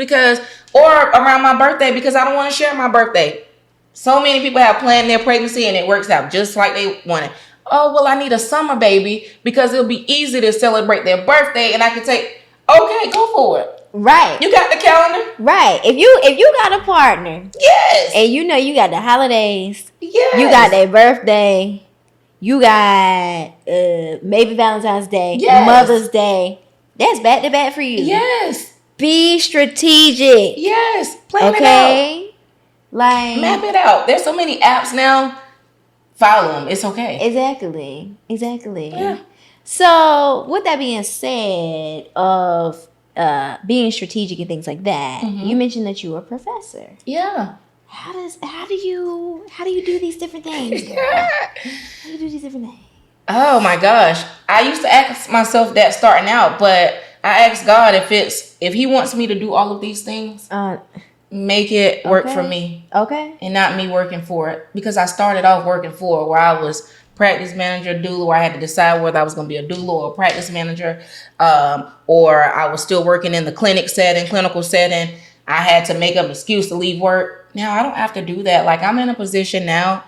or around my birthday because I don't want to share my birthday. So many people have planned their pregnancy and it works out just like they want it. Oh, well, I need a summer baby because it'll be easy to celebrate their birthday and I can take, okay, go for it. Right. You got the calendar? Right. If you got a partner. Yes. And you know you got the holidays. Yes. You got their birthday. You got maybe Valentine's Day. Yes. Mother's Day. That's back to back for you. Yes. Be strategic. Yes. Plan it out. Like, map it out. There's so many apps now. Follow them. It's okay. Exactly. Yeah. So, with that being said, of being strategic and things like that, you mentioned that you were a professor. Yeah. How do you do these different things, girl? How do you do these different things? Oh my gosh. I used to ask myself that starting out, but I asked God if he wants me to do all of these things. Make it work for me. Okay. And not me working for it. Because I started off working for it where I was practice manager, doula, where I had to decide whether I was going to be a doula or a practice manager. Or I was still working in the clinical setting. I had to make up an excuse to leave work. Now I don't have to do that. Like, I'm in a position now.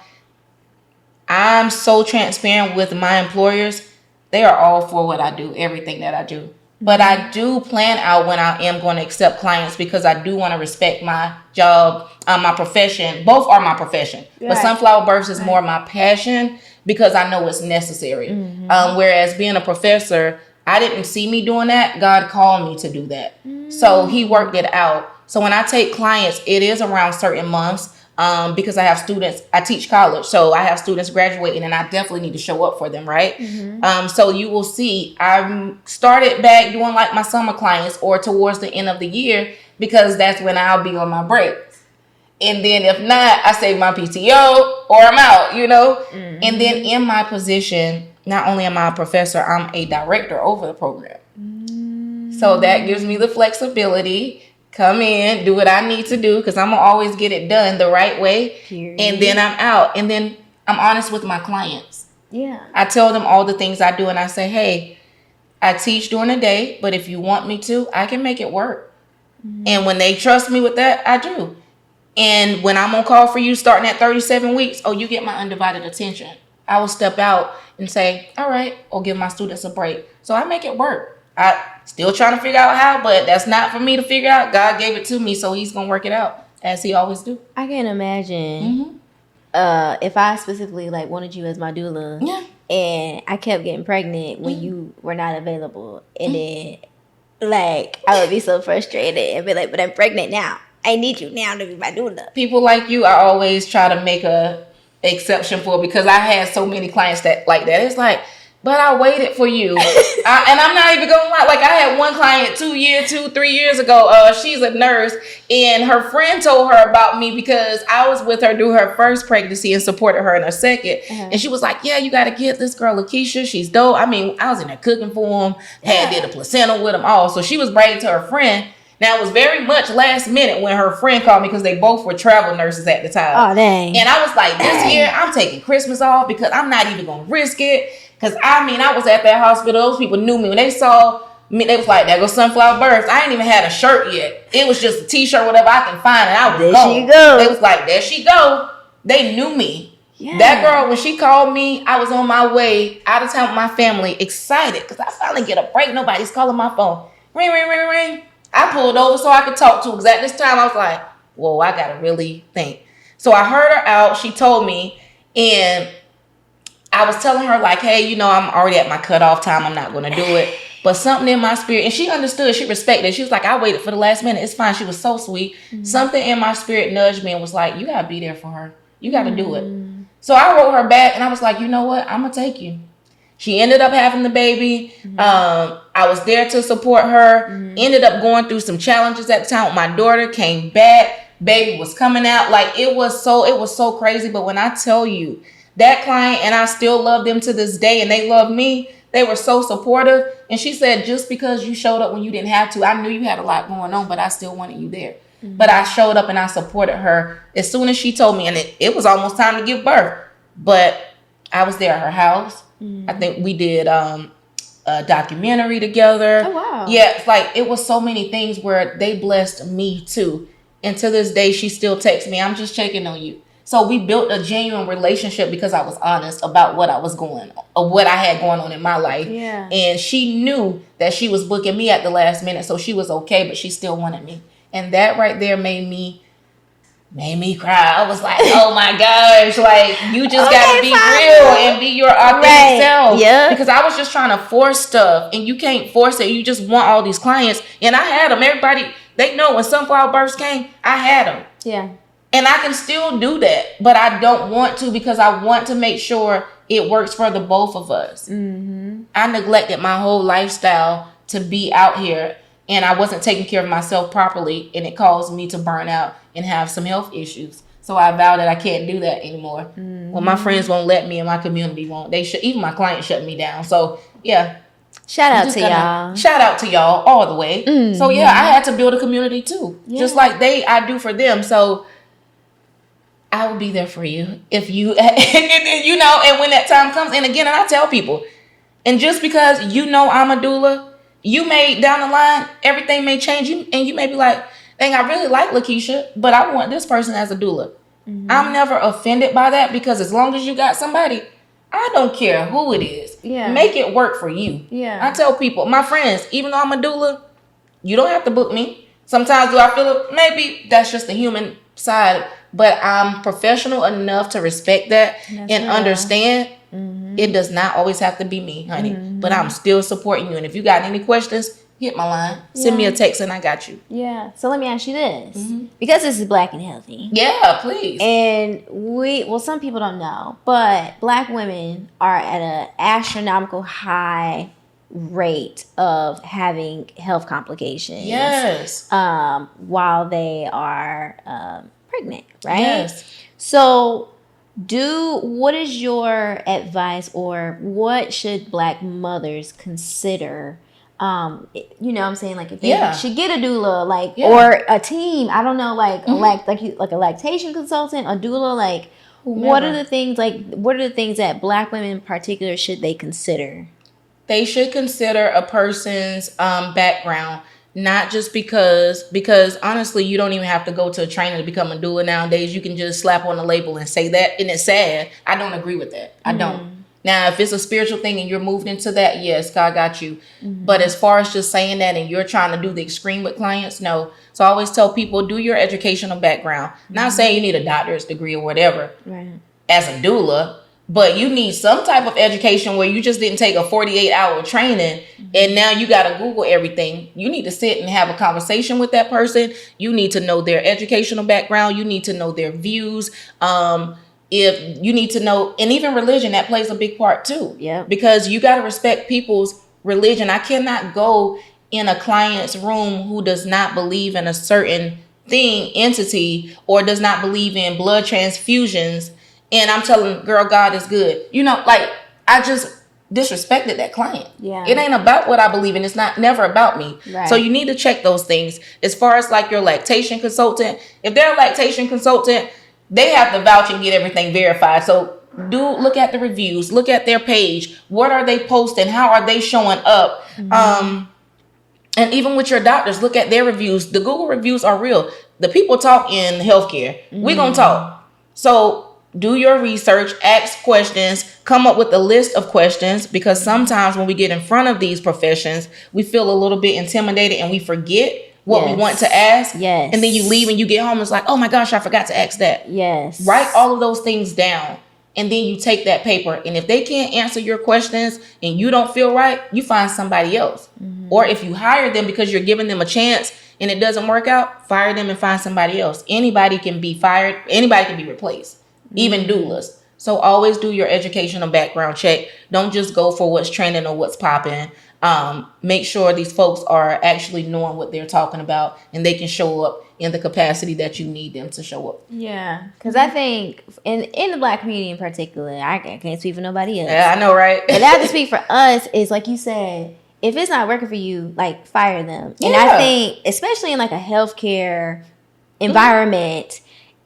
I'm so transparent with my employers. They are all for what I do, everything that I do. But I do plan out when I am going to accept clients because I do want to respect my job, my profession. Both are my profession. Right. But Sunflower Births is more my passion because I know it's necessary. Whereas being a professor, I didn't see me doing that. God called me to do that. So he worked it out. So when I take clients, it is around certain months. Because I have students, I teach college, so I have students graduating and I definitely need to show up for them, right? So you will see, I started back doing like my summer clients or towards the end of the year because that's when I'll be on my break. And then if not, I save my PTO or I'm out, And then in my position, not only am I a professor, I'm a director over the program. So that gives me the flexibility. Come in, do what I need to do because I'm going to always get it done the right way. Period. And then I'm out. And then I'm honest with my clients. Yeah. I tell them all the things I do and I say, hey, I teach during the day, but if you want me to, I can make it work. And when they trust me with that, I do. And when I'm on call for you starting at 37 weeks, you get my undivided attention. I will step out and say, all right, or give my students a break. So I make it work. I still trying to figure out how, but that's not for me to figure out. God gave it to me, so he's going to work it out as he always do. I can imagine if I specifically wanted you as my doula and I kept getting pregnant when you were not available. And then I would be so frustrated and be like, but I'm pregnant now. I need you now to be my doula. People like you, I always try to make a exception for because I had so many clients that like that. It's like, but I waited for you. And I'm not even going to lie. I had one client 3 years ago. She's a nurse. And her friend told her about me because I was with her through her first pregnancy and supported her in her second. And she was like, yeah, you got to get this girl, Lakesha. She's dope. I mean, I was in there cooking for them. Did a placenta with them all. So she was bragging to her friend. Now, it was very much last minute when her friend called me because they both were travel nurses at the time. Oh, dang. And I was like, this year, I'm taking Christmas off because I'm not even going to risk it. Because, I was at that hospital. Those people knew me. When they saw me, they was like, there goes Sunflower Births. I ain't even had a shirt yet. It was just a t-shirt, whatever I can find. And I was there she go. They was like, there she go. They knew me. Yeah. That girl, when she called me, I was on my way out of town with my family, excited. Because I finally get a break. Nobody's calling my phone. Ring, ring, ring, ring. I pulled over so I could talk to her. Because at this time, I was like, whoa, I got to really think. So I heard her out. She told me. And I was telling her hey, I'm already at my cutoff time. I'm not going to do it. But something in my spirit, and she understood, she respected it. She was like, I waited for the last minute. It's fine. She was so sweet. Something in my spirit nudged me and was like, you got to be there for her. You got to do it. So I wrote her back and I was like, you know what? I'm going to take you. She ended up having the baby. I was there to support her. Ended up going through some challenges at the time with my daughter. Came back. baby was coming out. Like it was so crazy. But when I tell you that client, and I still love them to this day, and they love me, they were so supportive. And she said, just because you showed up when you didn't have to, I knew you had a lot going on, but I still wanted you there. But I showed up and I supported her as soon as she told me, and it was almost time to give birth. But I was there at her house. I think we did a documentary together. Oh, wow. Yeah, it's like it was so many things where they blessed me too. And to this day, she still texts me, I'm just checking on you. So we built a genuine relationship because I was honest about what I was what I had going on in my life. Yeah. And she knew that she was booking me at the last minute, so she was okay, but she still wanted me. And that right there made me cry. I was like, oh my gosh, like you just gotta be real and be your authentic self. Yeah. Because I was just trying to force stuff, and you can't force it. You just want all these clients, and I had them. Everybody, they know when sunflower births came, I had them. Yeah. And I can still do that, but I don't want to because I want to make sure it works for the both of us. I neglected my whole lifestyle to be out here, and I wasn't taking care of myself properly, and it caused me to burn out and have some health issues. So I vowed that I can't do that anymore. Well, my friends won't let me, and my community won't. Even my clients shut me down. So yeah. Shout out to y'all. Shout out to y'all all the way. So yeah, I had to build a community too, just like I do for them. So I will be there for you if you, and when that time comes. And again, and I tell people, and just because I'm a doula, you may down the line, everything may change you, and you may be like, dang, I really like Lakesha, but I want this person as a doula. I'm never offended by that, because as long as you got somebody, I don't care who it is. Yeah. Make it work for you. Yeah. I tell people, my friends, even though I'm a doula, you don't have to book me. Sometimes do I feel it? Maybe that's just the human side, but I'm professional enough to respect that and understand it does not always have to be me, honey. But I'm still supporting you. And if you got any questions, hit my line. Send me a text and I got you. Yeah. So let me ask you this. Because this is Black and Healthy. Yeah, please. And some people don't know, but Black women are at an astronomical high rate of having health complications. Yes. While they are pregnant, right? Yes. So what is your advice, or what should Black mothers consider? What I'm saying, like if they should get a doula, or a team, I don't know, like a lactation consultant, a doula, like whomever. What are the things that Black women in particular should they consider? They should consider a person's background, not just because honestly, you don't even have to go to a trainer to become a doula nowadays. You can just slap on the label and say that, and it's sad. I don't agree with that. I don't. Now, if it's a spiritual thing and you're moved into that, yes, God got you. But as far as just saying that and you're trying to do the extreme with clients, no. So I always tell people, do your educational background. Not saying you need a doctorate degree or whatever as a doula, but you need some type of education where you just didn't take a 48-hour training and now you got to Google everything. You need to sit and have a conversation with that person. You need to know their educational background. You need to know their views. If you need to know, and even religion, that plays a big part too. Yeah. Because you got to respect people's religion. I cannot go in a client's room who does not believe in a certain entity, or does not believe in blood transfusions, and I'm telling them, girl, God is good. I just disrespected that client. Yeah. It ain't about what I believe in. It's never about me. Right. So you need to check those things. As far as like your lactation consultant, if they're a lactation consultant, they have to vouch and get everything verified. So look at the reviews, look at their page. What are they posting? How are they showing up? And even with your doctors, look at their reviews. The Google reviews are real. The people talk in healthcare. We're going to talk. So do your research, ask questions, come up with a list of questions, because sometimes when we get in front of these professions, we feel a little bit intimidated and we forget what we want to ask. Yes. And then you leave and you get home and it's like, oh my gosh, I forgot to ask that. Yes. Write all of those things down. And then you take that paper. And if they can't answer your questions and you don't feel right, you find somebody else. Or if you hire them because you're giving them a chance and it doesn't work out, fire them and find somebody else. Anybody can be fired. Anybody can be replaced. Even doulas. So always do your educational background check. Don't just go for what's trending or what's popping. make sure these folks are actually knowing what they're talking about and they can show up in the capacity that you need them to show up. Yeah, because I think in the Black community in particular, I can't speak for nobody else. Yeah, I know, right? But I have to speak for us is like you said, if it's not working for you, like fire them. And I think, especially in like a healthcare environment,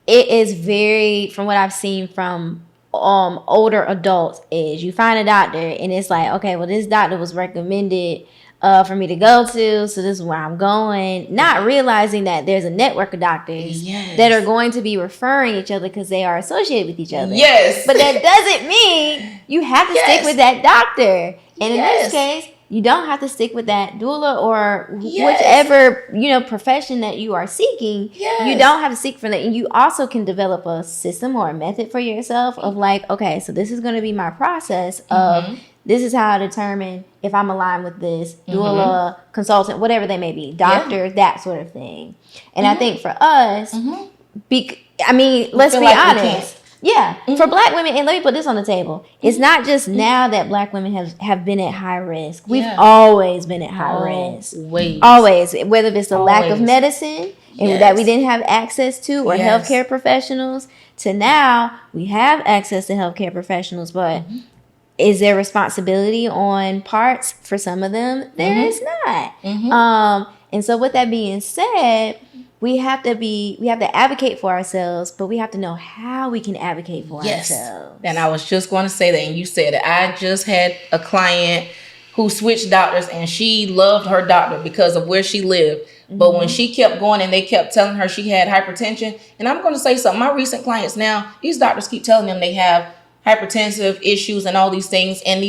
it is very, from what I've seen from older adults, is you find a doctor and it's like, okay, well, this doctor was recommended for me to go to, so this is where I'm going. Not realizing that there's a network of doctors that are going to be referring each other because they are associated with each other. Yes. But that doesn't mean you have to stick with that doctor. And in this case, you don't have to stick with that doula or whichever, profession that you are seeking. You don't have to seek for that. And you also can develop a system or a method for yourself of like, okay, so this is going to be my process of this is how I determine if I'm aligned with this doula, consultant, whatever they may be, doctor, that sort of thing. And I think for us, let's be honest. Yeah, for Black women, and let me put this on the table. It's not just now that Black women have been at high risk. We've always been at high risk. Always. Whether it's the lack of medicine and that we didn't have access to, or healthcare professionals, to now we have access to healthcare professionals, but is there responsibility on parts for some of them? There is not. And so with that being said, we have to advocate for ourselves, but we have to know how we can advocate for ourselves. And I was just going to say that, and you said it. I just had a client who switched doctors, and she loved her doctor because of where she lived. But when she kept going and they kept telling her she had hypertension, and I'm going to say something, my recent clients now, these doctors keep telling them they have hypertensive issues and all these things, and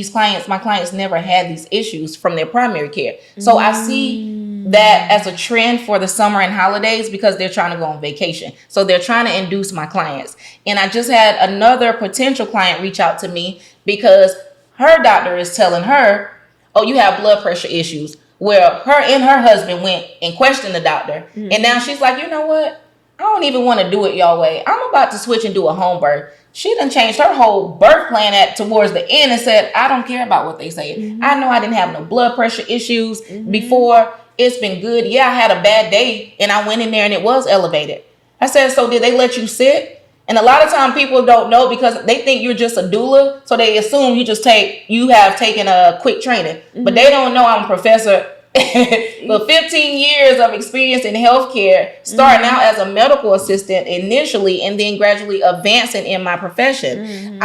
my clients never had these issues from their primary care. So I see that as a trend for the summer and holidays because they're trying to go on vacation. So they're trying to induce my clients. And I just had another potential client reach out to me because her doctor is telling her, oh, you have blood pressure issues. Well, her and her husband went and questioned the doctor. And now she's like, you know what? I don't even want to do it y'all way. I'm about to switch and do a home birth. She done changed her whole birth plan towards the end and said, I don't care about what they say. I know I didn't have no blood pressure issues before. It's been good. Yeah, I had a bad day and I went in there and it was elevated. I said, so did they let you sit? And a lot of times people don't know because they think you're just a doula. So they assume you have taken a quick training. But they don't know I'm a professor with 15 years of experience in healthcare, starting out as a medical assistant initially and then gradually advancing in my profession.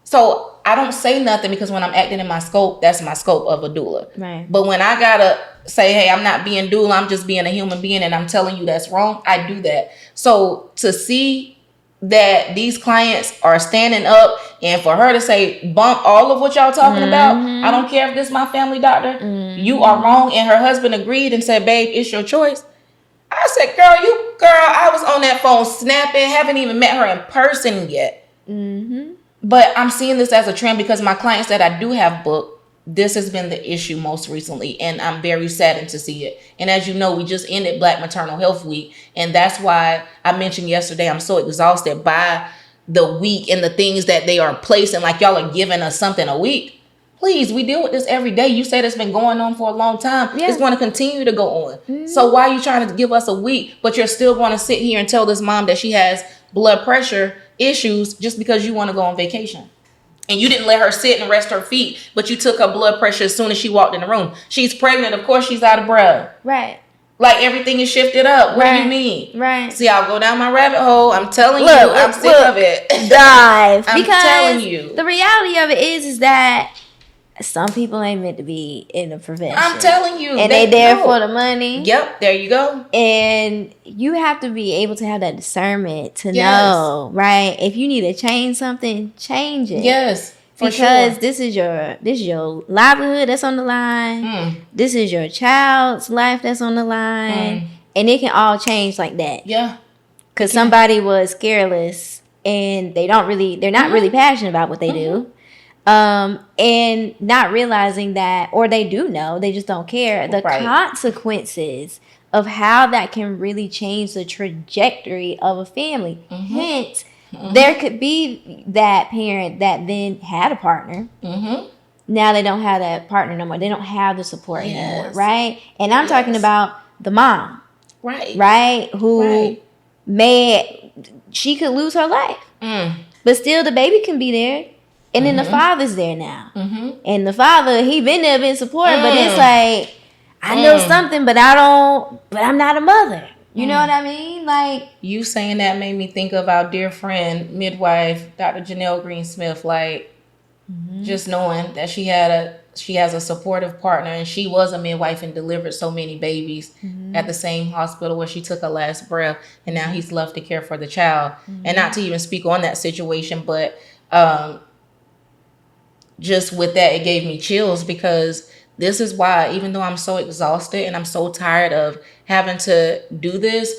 So I don't say nothing because when I'm acting in my scope, that's my scope of a doula. Right. But when I gotta say, hey, I'm not being doula, I'm just being a human being and I'm telling you that's wrong, I do that. So to see that these clients are standing up and for her to say, bump all of what y'all talking about, I don't care if this is my family doctor, you are wrong, and her husband agreed and said, babe, it's your choice. I said, girl, I was on that phone snapping, haven't even met her in person yet. But I'm seeing this as a trend because my clients that I do have booked, this has been the issue most recently, and I'm very saddened to see it. And as you know, we just ended Black Maternal Health Week, and that's why I mentioned yesterday I'm so exhausted by the week and the things that they are placing, like y'all are giving us something a week. Please, we deal with this every day. You said it's been going on for a long time. It's going to continue to go on. So why are you trying to give us a week, but you're still going to sit here and tell this mom that she has blood pressure issues just because you want to go on vacation? And you didn't let her sit and rest her feet, but you took her blood pressure as soon as she walked in the room. She's pregnant. Of course, she's out of breath. Right. Like everything is shifted up. What do you mean? Right. See, I'll go down my rabbit hole. I'm telling you, I'm sick of it. Dive. I'm telling you. The reality of it is that some people ain't meant to be in the profession. I'm telling you. And they there for the money. Yep, there you go. And you have to be able to have that discernment to know, right? If you need to change something, change it. Yes. Because this is your livelihood that's on the line. This is your child's life that's on the line. And it can all change like that. Yeah. Because somebody was careless and they're not really passionate about what they do. And not realizing that, or they do know, they just don't care, the consequences of how that can really change the trajectory of a family. Hence, there could be that parent that then had a partner now they don't have that partner no more. They don't have the support anymore, Yes. right? And I'm talking about the mom, Right. right? Who she could lose her life. But still the baby can be there. And then the father's there now. And the father, he been supporting, but it's like, I know something, but I'm not a mother. You know what I mean? Like, you saying that made me think of our dear friend, midwife, Dr. Janelle Greensmith, like, just knowing that she has a supportive partner, and she was a midwife and delivered so many babies at the same hospital where she took her last breath, and now he's left to care for the child. And not to even speak on that situation, but just with that, it gave me chills, because this is why, even though I'm so exhausted and I'm so tired of having to do this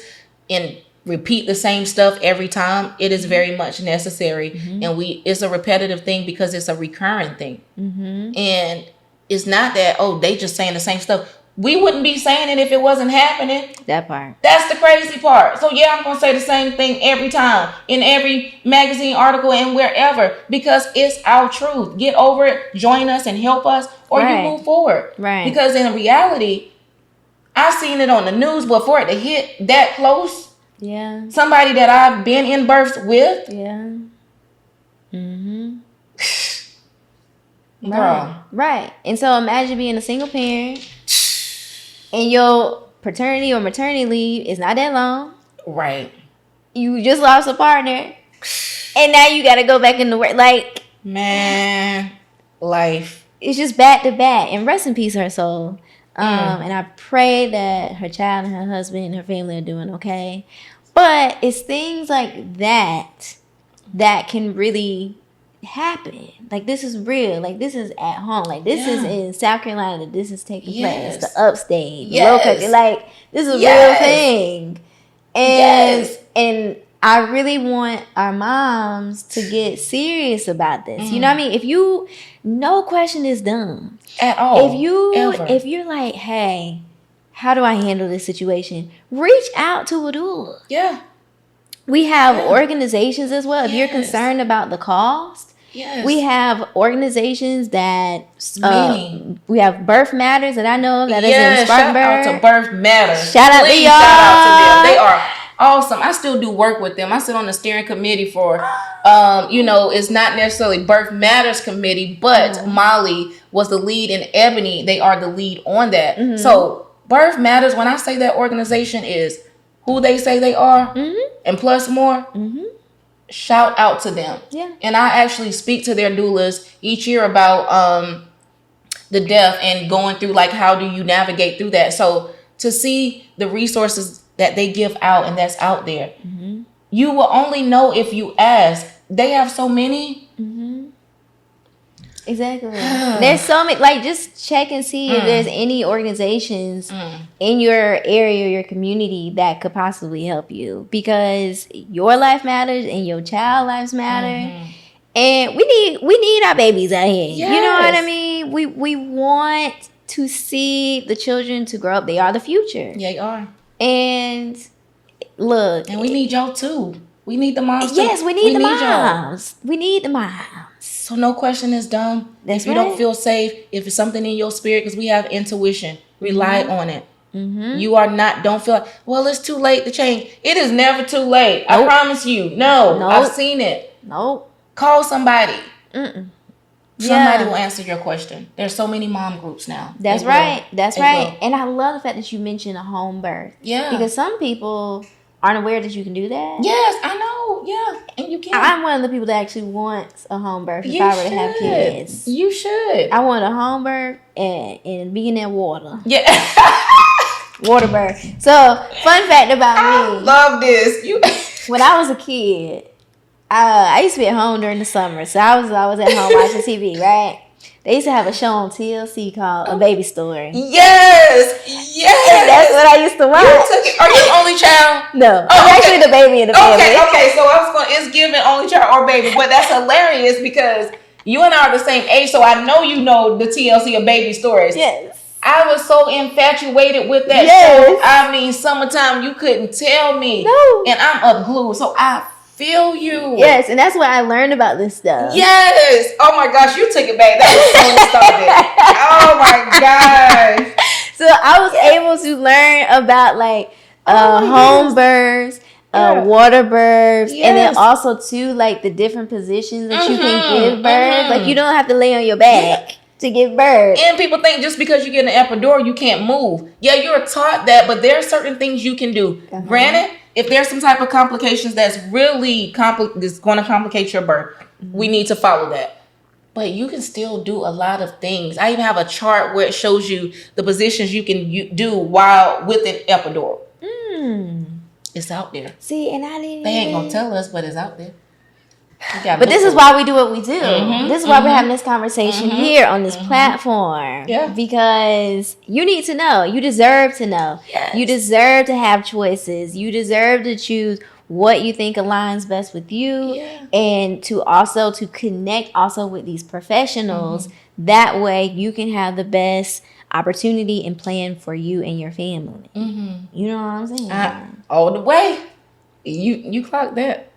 and repeat the same stuff every time, it is very much necessary. And it's a repetitive thing because it's a recurring thing. And it's not that, they just saying the same stuff. We wouldn't be saying it if it wasn't happening. that part. That's the crazy part. So yeah, I'm going to say the same thing every time, in every magazine article and wherever, because it's our truth. Get over it, join us and help us, or you move forward. Right. Because in reality, I've seen it on the news, but for it to hit that close, somebody that I've been in births with, girl. Right. And so imagine being a single parent, and your paternity or maternity leave is not that long. Right. You just lost a partner, and now you got to go back into work. Like, man, life. It's just back to back. And rest in peace, her soul. And I pray that her child and her husband and her family are doing okay. But it's things like that can really happen. Like, this is real. Like, this is at home. Like, this is in South Carolina. This is taking place. The upstate, the low country. Like, this is a real thing. And I really want our moms to get serious about this. You know what I mean? No question is dumb at all. If you're like, hey, how do I handle this situation? Reach out to a doula. Yeah. We have organizations as well. If you're concerned about the cost, we have organizations that we have Birth Matters that I know of that is in Spartanburg. Shout out to Birth Matters. Shout out to y'all. Shout out to them. They are awesome. I still do work with them. I sit on the steering committee for, it's not necessarily Birth Matters committee, but Molly was the lead, and Ebony, they are the lead on that. So Birth Matters, when I say that organization is who they say they are, and plus more, shout out to them. Yeah. And I actually speak to their doulas each year about the death and going through, like, how do you navigate through that. So to see the resources that they give out and that's out there, you will only know if you ask. They have so many. Exactly. There's so many. Like, just check and see if there's any organizations in your area, your community, that could possibly help you, because your life matters and your child lives matter. And we need our babies out here. Yes. You know what I mean? We want to see the children to grow up. They are the future. Yeah, they are. And look, and we need y'all too. We need the moms too. Yes, we need the moms. We need the moms. So no question is dumb. If you don't feel safe, if it's something in your spirit, because we have intuition, rely on it. You are not, don't feel like, well, it's too late to change. It is never too late. I promise you. No, I've seen it. Call somebody. Somebody will answer your question. There's so many mom groups now. That's right. That's right. And I love the fact that you mentioned a home birth. Yeah. Because some people aren't aware that you can do that. Yes, I know. Yeah, and you can. I'm one of the people that actually wants a home birth if I were to have kids. You should. I want a home birth and be in that water. Yeah. Water birth. So, fun fact about me. I love this. When I was a kid, I used to be at home during the summer. So, I was at home watching TV, right? They used to have a show on TLC called A Baby Story. Yes. That's what I used to watch. Are you the only child? No. I'm actually the baby in the family. Okay. So it's giving only child or baby. But that's hilarious because you and I are the same age. So I know you know the TLC A Baby Stories. Yes. I was so infatuated with that show. I mean, summertime, you couldn't tell me. No. And I'm up glued. So I feel you. Yes, and that's why I learned about this stuff. Yes. Oh my gosh, you took it back. That was so nostalgic. Oh my gosh. So I was able to learn about like home births, water births, and then also too like the different positions that you can give birth. Like you don't have to lay on your back to give birth. And people think just because you get an epidural, you can't move. Yeah, you're taught that, but there are certain things you can do. Granted, if there's some type of complications that's really that's going to complicate your birth, we need to follow that. But you can still do a lot of things. I even have a chart where it shows you the positions you can do while with an epidural. It's out there. See, and I didn't. They ain't gonna tell us, but it's out there. But this is why we do what we do. This is why we're having this conversation here on this platform. Yeah. Because you need to know. You deserve to know. Yes. You deserve to have choices. You deserve to choose what you think aligns best with you. Yeah. And to connect also with these professionals. That way you can have the best opportunity and plan for you and your family. You know what I'm saying? All the way. You clocked that.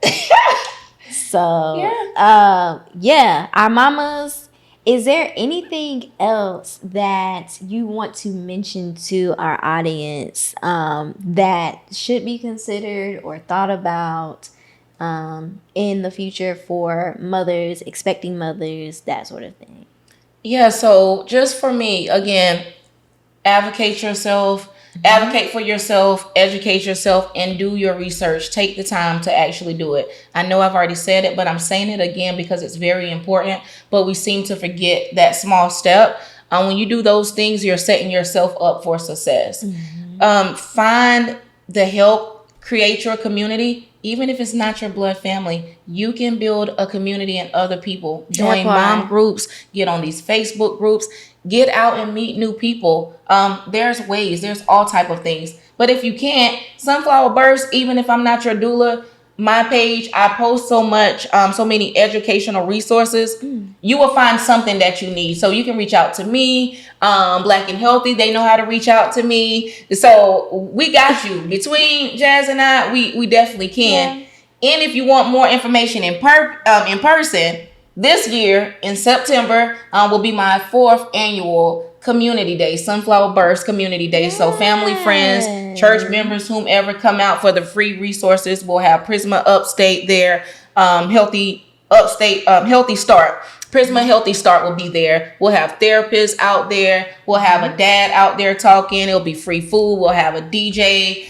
So, our mamas, is there anything else that you want to mention to our audience that should be considered or thought about in the future for mothers, expecting mothers, that sort of thing? Yeah, so just for me, again, advocate yourself. Advocate for yourself, educate yourself, and do your research. Take the time to actually do it. I know I've already said it, but I'm saying it again because it's very important. But we seem to forget that small step. When you do those things, you're setting yourself up for success. Find the help, create your community. Even if it's not your blood family, you can build a community and other people. Join mom groups, get on these Facebook groups, get out and meet new people. There's ways, there's all type of things. But if you can't, Sunflower Burst, even if I'm not your doula, my page, I post so many educational resources. You will find something that you need. So you can reach out to me, Black and Healthy. They know how to reach out to me. So we got you. Between Jazz and I, we definitely can. Yeah. And if you want more information in person, this year in September will be my 4th annual Community Day, Sunflower Burst Community Day. So family, friends, church members, whomever come out for the free resources. We'll have Prisma Upstate there, Healthy Start. Prisma Healthy Start will be there. We'll have therapists out there. We'll have a dad out there talking. It'll be free food. We'll have a DJ.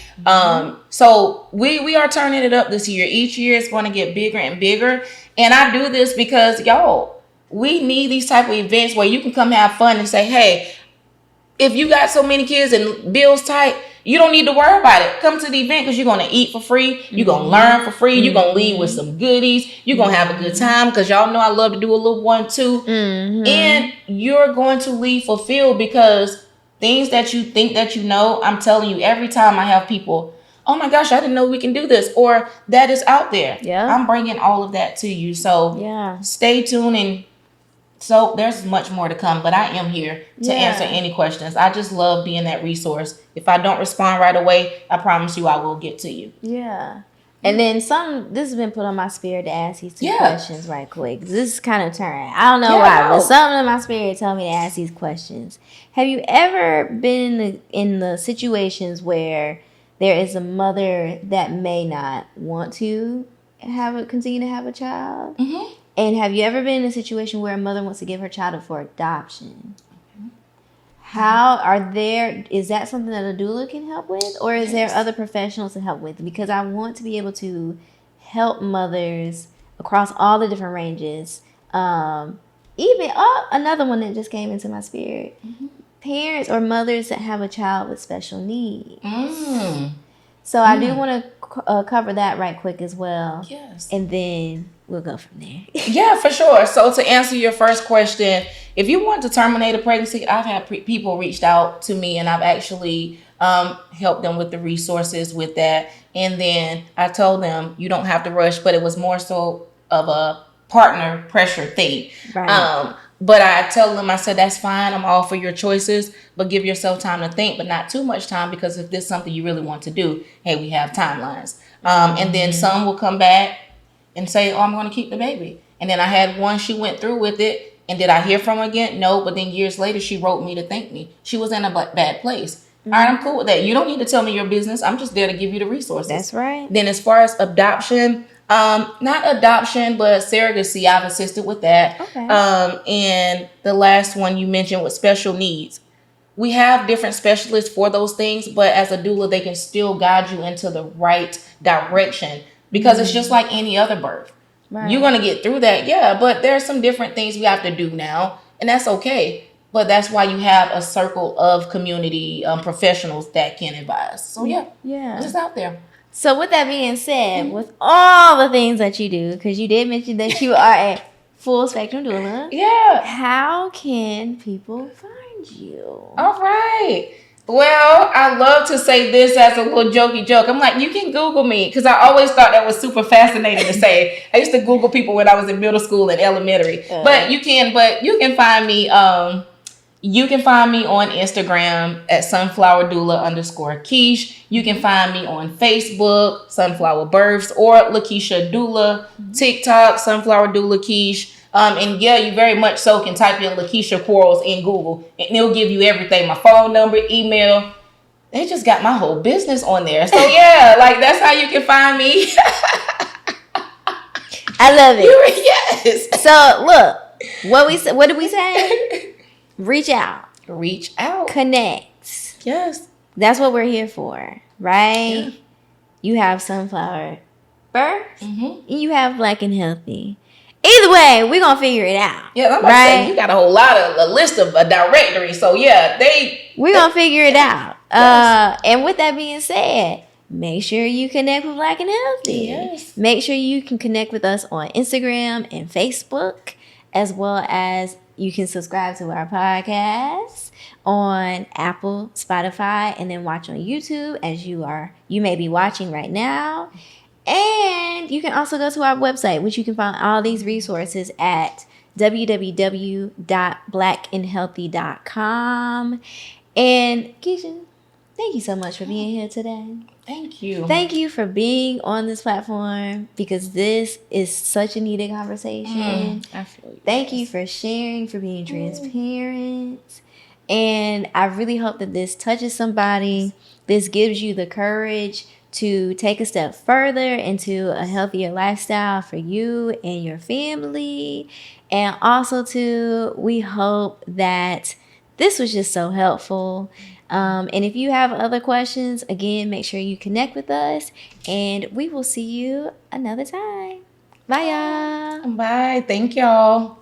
So we are turning it up this year. Each year it's going to get bigger and bigger. And I do this because, y'all, we need these type of events where you can come have fun and say, hey, if you got so many kids and bills tight, you don't need to worry about it. Come to the event because you're going to eat for free. You're going to learn for free. You're going to leave with some goodies. You're going to have a good time because y'all know I love to do a little 1-2. And you're going to leave fulfilled because things that you think that you know, I'm telling you, every time I have people, oh my gosh, I didn't know we can do this, or that is out there. Yeah. I'm bringing all of that to you. So stay tuned, and so there's much more to come, but I am here to answer any questions. I just love being that resource. If I don't respond right away, I promise you I will get to you. Yeah. And then this has been put on my spirit to ask these 2 questions right quick. This is kind of turn. I don't know why, but something in my spirit told me to ask these questions. Have you ever been in the situations where there is a mother that may not want to continue to have a child? And have you ever been in a situation where a mother wants to give her child up for adoption? Is that something that a doula can help with? Or is there other professionals to help with? Because I want to be able to help mothers across all the different ranges. Even another one that just came into my spirit. Parents or mothers that have a child with special needs. So I do want to cover that right quick as well. Yes. And then we'll go from there. Yeah, for sure. So to answer your first question, if you want to terminate a pregnancy, I've had people reached out to me, and I've actually helped them with the resources with that. And then I told them you don't have to rush, but it was more so of a partner pressure thing. Right. But I tell them, I said, that's fine. I'm all for your choices, but give yourself time to think, but not too much time, because if this is something you really want to do, hey, we have timelines. And then some will come back and say, oh, I'm going to keep the baby. And then I had one, she went through with it. And did I hear from her again? No. But then years later, she wrote me to thank me. She was in a bad place. All right, I'm cool with that. You don't need to tell me your business. I'm just there to give you the resources. That's right. Then as far as adoption, not adoption, but surrogacy, I've assisted with that. Okay. And the last one you mentioned was special needs. We have different specialists for those things, but as a doula, they can still guide you into the right direction because it's just like any other birth. Right. You're going to get through that, yeah, but there are some different things we have to do now, and that's okay. But that's why you have a circle of community professionals that can advise. So, yeah, it's just out there. So, with that being said, with all the things that you do, because you did mention that you are a full spectrum doula, how can people find you? All right. Well, I love to say this as a little jokey joke. I'm like, you can Google me, because I always thought that was super fascinating to say. I used to Google people when I was in middle school and elementary. But you can find me. You can find me on Instagram at sunflowerdoula_Keish. You can find me on Facebook, Sunflower Births, or Lakesha Doula. TikTok, Sunflower Doula Keish. And yeah, you very much so can type in Lakesha Quarles in Google, and it'll give you everything. My phone number, email. They just got my whole business on there. So yeah, like that's how you can find me. I love it. Yes. So look, what did we say? Reach out. Reach out. Connect. Yes. That's what we're here for, right? Yeah. You have Sunflower Births, and you have Black and Healthy. Either way, we're going to figure it out. Yeah, I'm about to say, you got a whole lot of a list of a directory. So, yeah, we're going to figure it out. Yes. And with that being said, make sure you connect with Black and Healthy. Yes. Make sure you can connect with us on Instagram and Facebook, as well as you can subscribe to our podcast on Apple, Spotify, and then watch on YouTube as you may be watching right now. And you can also go to our website, which you can find all these resources at www.blackandhealthy.com. And Keisha, thank you so much for being here today. Thank you. Thank you for being on this platform, because this is such a needed conversation. I feel you. Thank you for sharing, for being transparent. And I really hope that this touches somebody. This gives you the courage to take a step further into a healthier lifestyle for you and your family. And also, we hope that this was just so helpful. And if you have other questions, again, make sure you connect with us, and we will see you another time. Bye, y'all. Bye. Thank y'all.